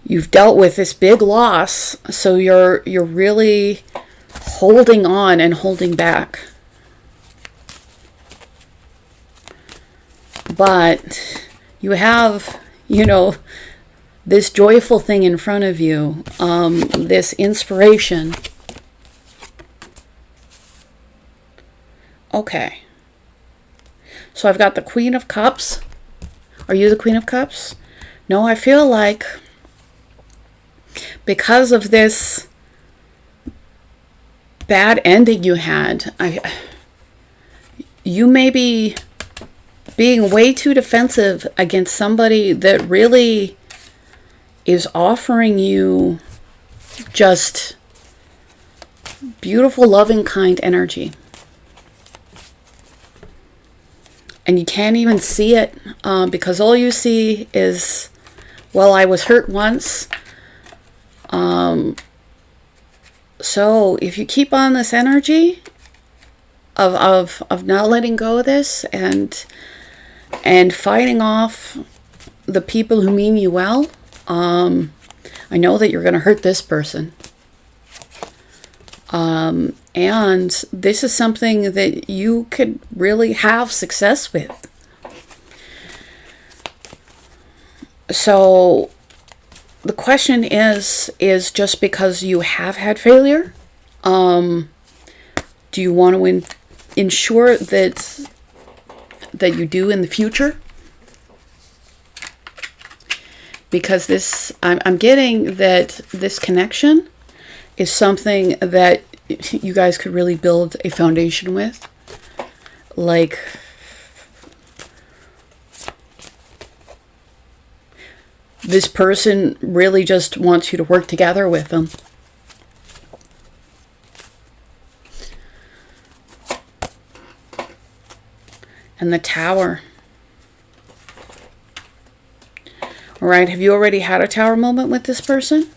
you've dealt with this big loss, so you're really holding on and holding back. But you have, you know, this joyful thing in front of you, this inspiration. Okay. So I've got the Queen of Cups. Are you the Queen of Cups? No, I feel like because of this bad ending you had, you may be being way too defensive against somebody that really is offering you just beautiful, loving, kind energy. And you can't even see it because all you see is, well, I was hurt once. So if you keep on this energy of not letting go of this and fighting off the people who mean you well, I know that you're going to hurt this person. And this is something that you could really have success with. So the question is just because you have had failure, do you want to ensure that you do in the future? Because this, I'm getting that this connection is something that you guys could really build a foundation with. Like, this person really just wants you to work together with them. And the Tower. All right, have you already had a Tower moment with this person?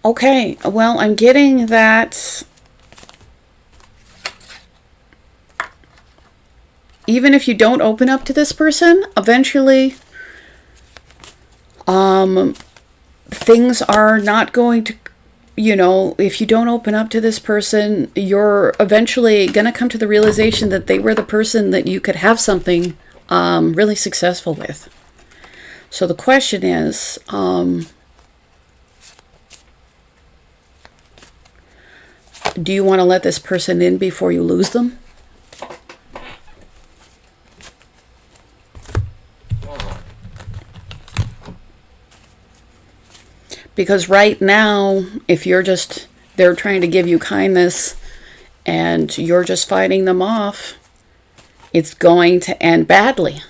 Okay, well, I'm getting that even if you don't open up to this person, eventually things are not going to, you know, if you don't open up to this person, you're eventually going to come to the realization that they were the person that you could have something really successful with. So the question is, do you want to let this person in before you lose them? Because right now, if they're trying to give you kindness and you're just fighting them off, it's going to end badly.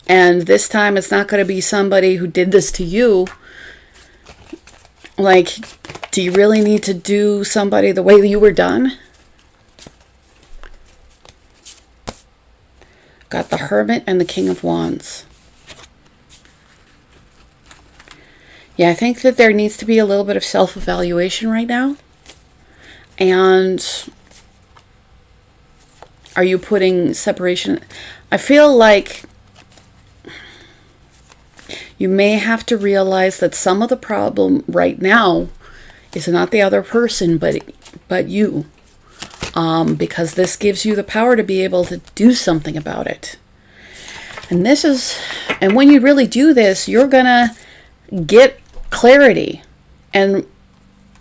And this time it's not going to be somebody who did this to you. Like, do you really need to do somebody the way that you were done? Got the Hermit and the King of Wands. Yeah, I think that there needs to be a little bit of self-evaluation right now. And are you putting separation? I feel like you may have to realize that some of the problem right now is not the other person, but you. Because this gives you the power to be able to do something about it. And when you really do this, you're gonna get clarity, and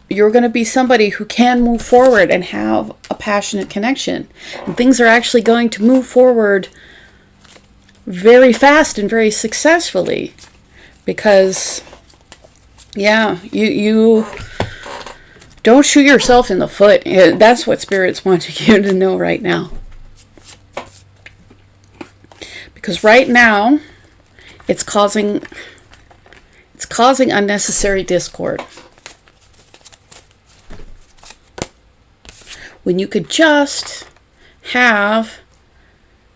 you're going to be somebody who can move forward and have a passionate connection, and things are actually going to move forward very fast and very successfully, because you don't shoot yourself in the foot. That's what Spirit's want you to know right now, because right now it's causing unnecessary discord. When you could just have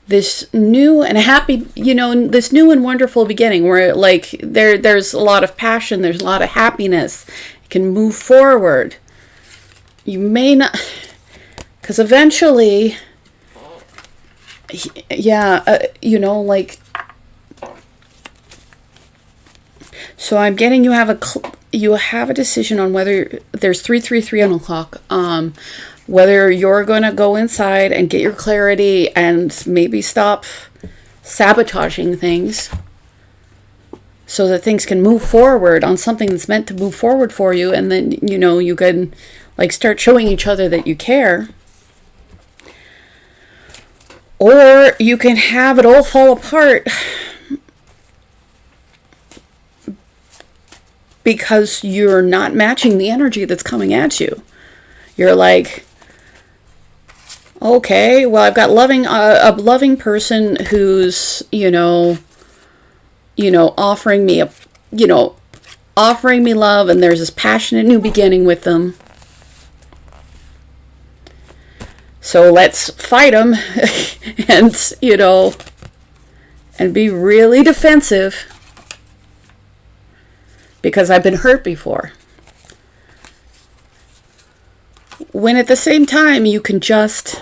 this new and happy, this new and wonderful beginning where like there's a lot of passion, there's a lot of happiness, you can move forward. You may not, because eventually, so I'm getting you have a decision on whether there's 333 on the clock. Whether you're going to go inside and get your clarity and maybe stop sabotaging things so that things can move forward on something that's meant to move forward for you, and then you can like start showing each other that you care. Or you can have it all fall apart because you're not matching the energy that's coming at you. You're like, okay, well, I've got a loving person who's, offering me offering me love, and there's this passionate new beginning with them. So let's fight them and, and be really defensive, because I've been hurt before. When at the same time you can just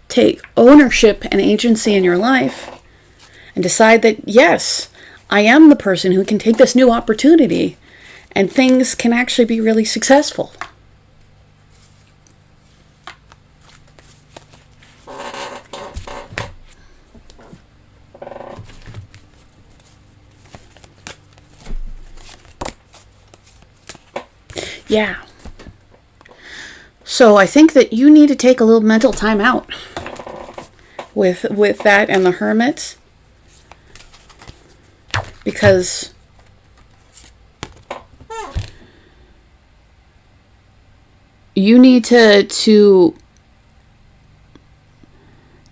take ownership and agency in your life and decide that, yes, I am the person who can take this new opportunity and things can actually be really successful. Yeah. So I think that you need to take a little mental time out with that and the Hermit, because you need to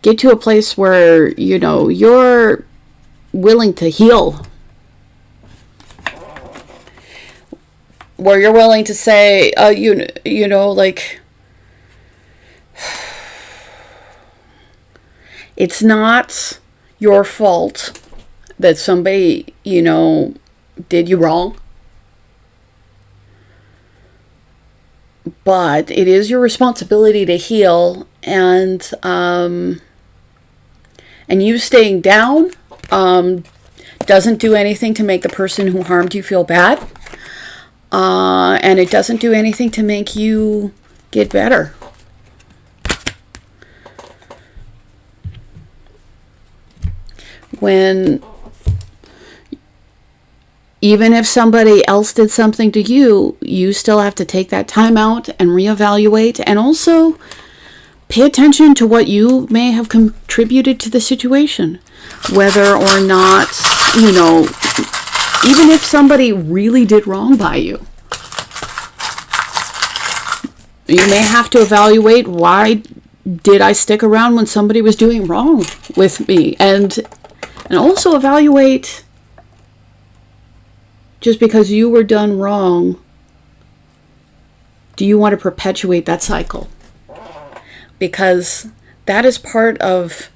get to a place where you're willing to heal, where you're willing to say, like, it's not your fault that somebody, did you wrong. But it is your responsibility to heal, and you staying down doesn't do anything to make the person who harmed you feel bad, and it doesn't do anything to make you get better. Even if somebody else did something to you, you still have to take that time out and reevaluate, and also pay attention to what you may have contributed to the situation. Whether or not, even if somebody really did wrong by you, you may have to evaluate, why did I stick around when somebody was doing wrong with me? And also evaluate, just because you were done wrong, do you want to perpetuate that cycle? Because that is part of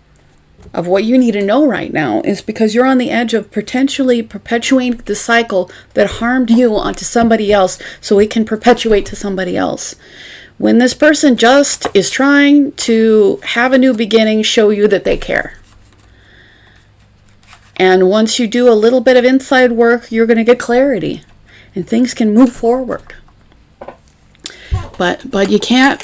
what you need to know right now, is because you're on the edge of potentially perpetuating the cycle that harmed you onto somebody else, so it can perpetuate to somebody else. When this person just is trying to have a new beginning, show you that they care. And once you do a little bit of inside work, you're going to get clarity, and things can move forward. But you can't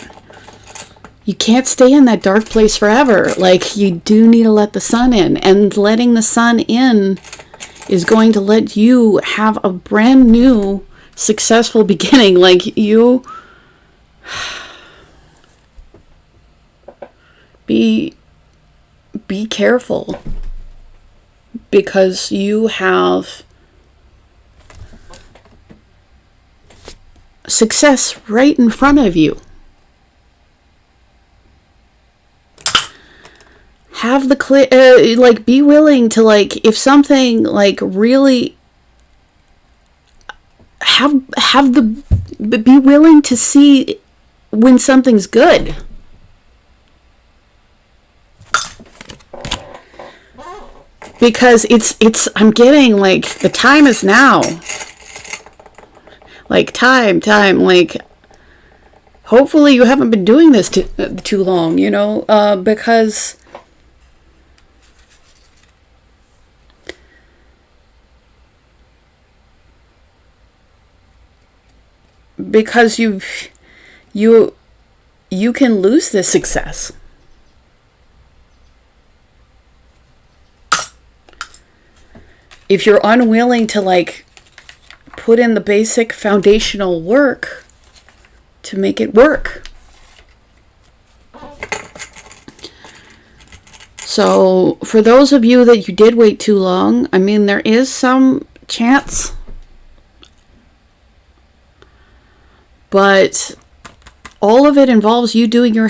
stay in that dark place forever. Like, you do need to let the sun in, and letting the sun in is going to let you have a brand new successful beginning. Like, you be careful, because you have success right in front of you. Have the be willing to, if something really be willing to see when something's good. Because I'm getting, the time is now. Time. Hopefully you haven't been doing this too long, because you can lose this success. If you're unwilling to put in the basic foundational work to make it work. So for those of you that you did wait too long, there is some chance, but all of it involves you doing your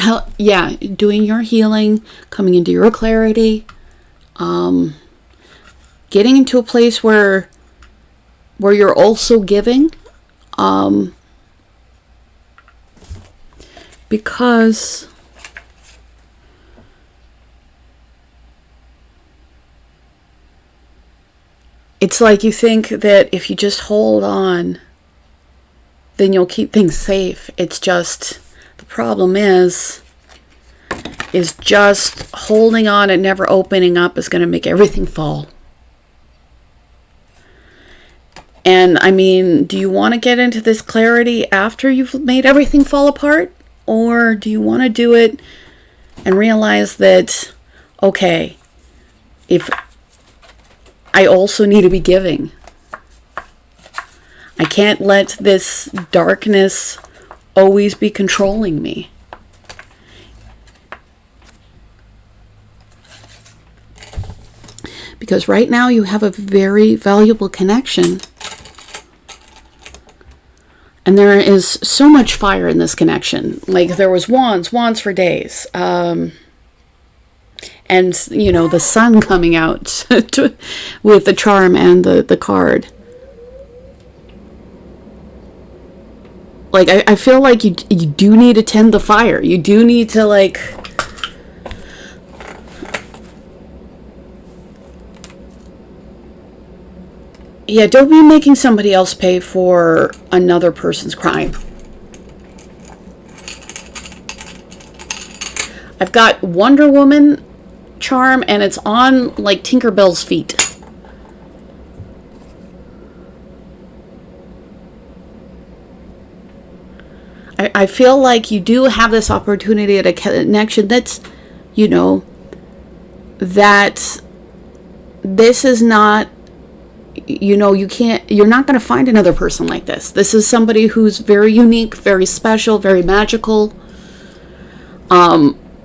healing, coming into your clarity, getting into a place where you're also giving, because it's you think that if you just hold on, then you'll keep things safe. It's just, the problem is just holding on and never opening up is going to make everything fall. And do you want to get into this clarity after you've made everything fall apart? Or do you want to do it and realize that, okay, if I also need to be giving. I can't let this darkness always be controlling me. Because right now you have a very valuable connection. And there is so much fire in this connection. There was wands for days. And, the sun coming out with the charm and the card. I feel like you do need to tend the fire. You do need to, yeah, don't be making somebody else pay for another person's crime. I've got Wonder Woman charm, and it's on like Tinkerbell's feet. I feel like you do have this opportunity at a connection that's, you know, that this is not, you know, you're not going to find another person like this. This is somebody who's very unique, very special, very magical.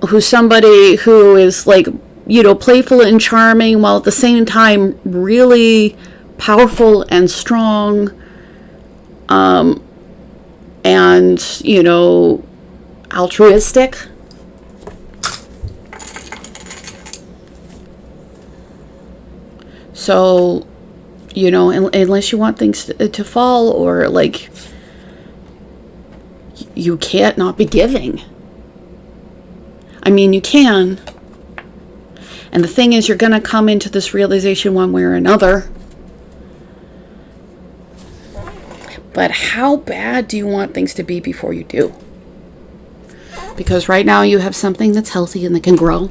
Who's somebody who is like, you know, playful and charming, while at the same time really powerful and strong. And, you know, altruistic. So, you know, unless you want things to fall, or like, you can't not be giving. I mean, you can. And the thing is, you're going to come into this realization one way or another. But how bad do you want things to be before you do? Because right now you have something that's healthy and that can grow.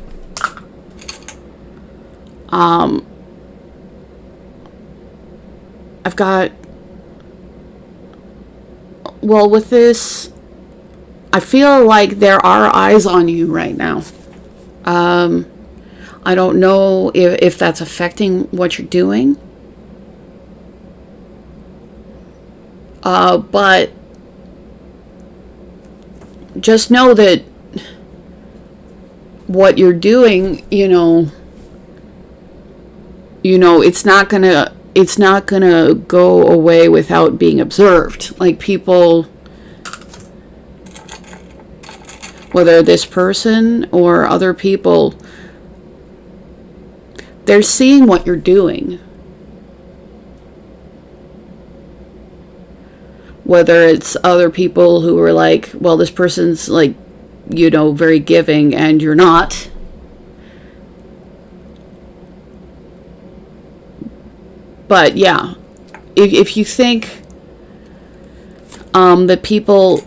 I've got, well, with this, I feel like there are eyes on you right now. I don't know if that's affecting what you're doing. But just know that what you're doing, you know, it's not gonna go away without being observed. Like, people, whether this person or other people, they're seeing what you're doing. Whether it's other people who are like, well, this person's like, you know, very giving and you're not. But yeah, if you think that people,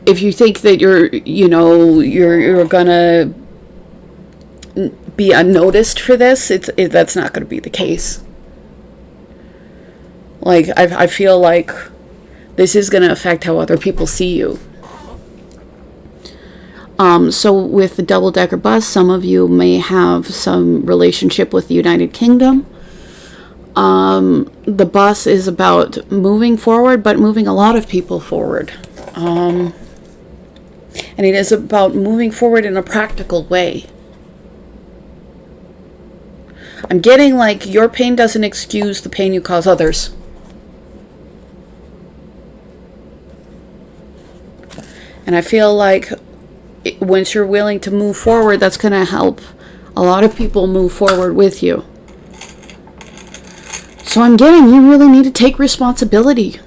if you think that you're gonna be unnoticed for this, that's not going to be the case. Like, I feel like this is going to affect how other people see you. So with the double-decker bus, some of you may have some relationship with the United Kingdom. The bus is about moving forward, but moving a lot of people forward. And it is about moving forward in a practical way. I'm getting like your pain doesn't excuse the pain you cause others. And I feel like once you're willing to move forward, that's going to help a lot of people move forward with you. So I'm getting you really need to take responsibility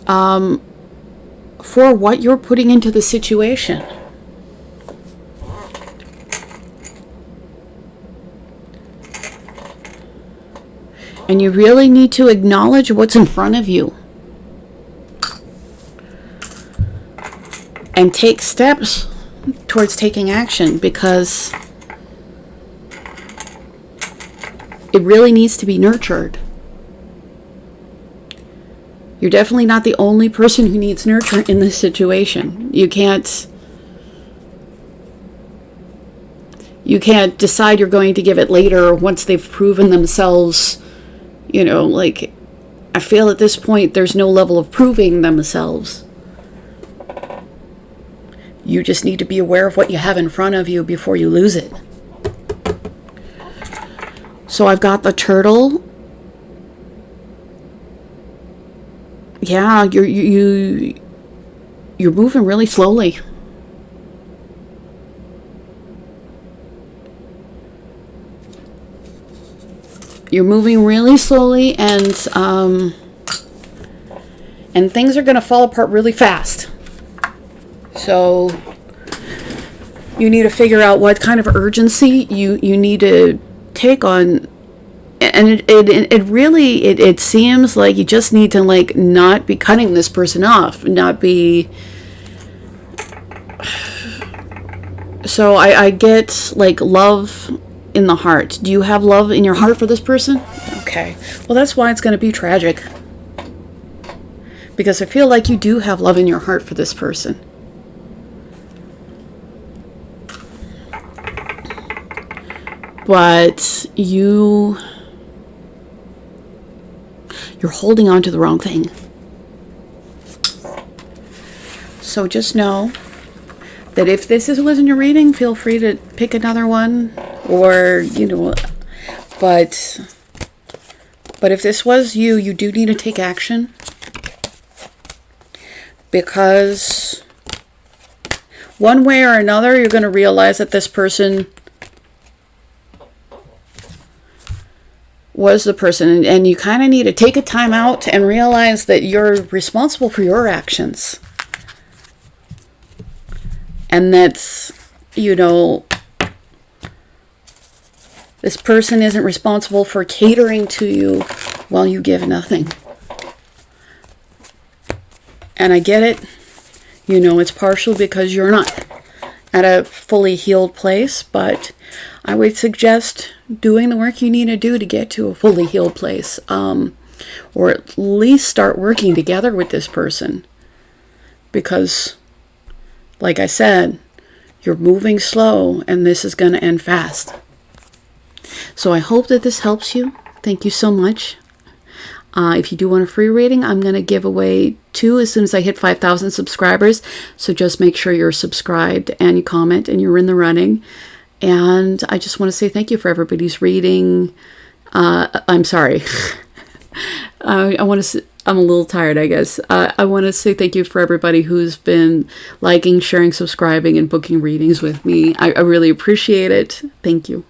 for what you're putting into the situation. And you really need to acknowledge what's in front of you. And take steps towards taking action, because it really needs to be nurtured. You're definitely not the only person who needs nurture in this situation. You can't decide you're going to give it later once they've proven themselves. You know, like, I feel at this point there's no level of proving themselves. You just need to be aware of what you have in front of you before you lose it. So I've got the turtle. Yeah, you're moving really slowly. You're moving really slowly, and things are going to fall apart really fast. So you need to figure out what kind of urgency you need to take on. And it really seems like you just need to, like, not be cutting this person off, not be So I get like love in the heart. Do you have love in your heart for this person? Okay. Well, that's why it's going to be tragic. Because I feel like you do have love in your heart for this person. But you're holding on to the wrong thing. So just know that if this wasn't your reading, feel free to pick another one, or, you know, but if this was you, you do need to take action, because one way or another, you're going to realize that this person was the person, and you kind of need to take a time out and realize that you're responsible for your actions. And that's, you know, this person isn't responsible for catering to you while you give nothing. And I get it. You know, it's partial because you're not at a fully healed place, but I would suggest doing the work you need to do to get to a fully healed place. Or at least start working together with this person. Because, like I said, you're moving slow and this is going to end fast. So I hope that this helps you. Thank you so much. If you do want a free reading, I'm going to give away 2 as soon as I hit 5,000 subscribers. So just make sure you're subscribed and you comment and you're in the running. And I just want to say thank you for everybody's reading. I'm sorry. I'm a little tired, I guess. I want to say thank you for everybody who's been liking, sharing, subscribing, and booking readings with me. I really appreciate it. Thank you.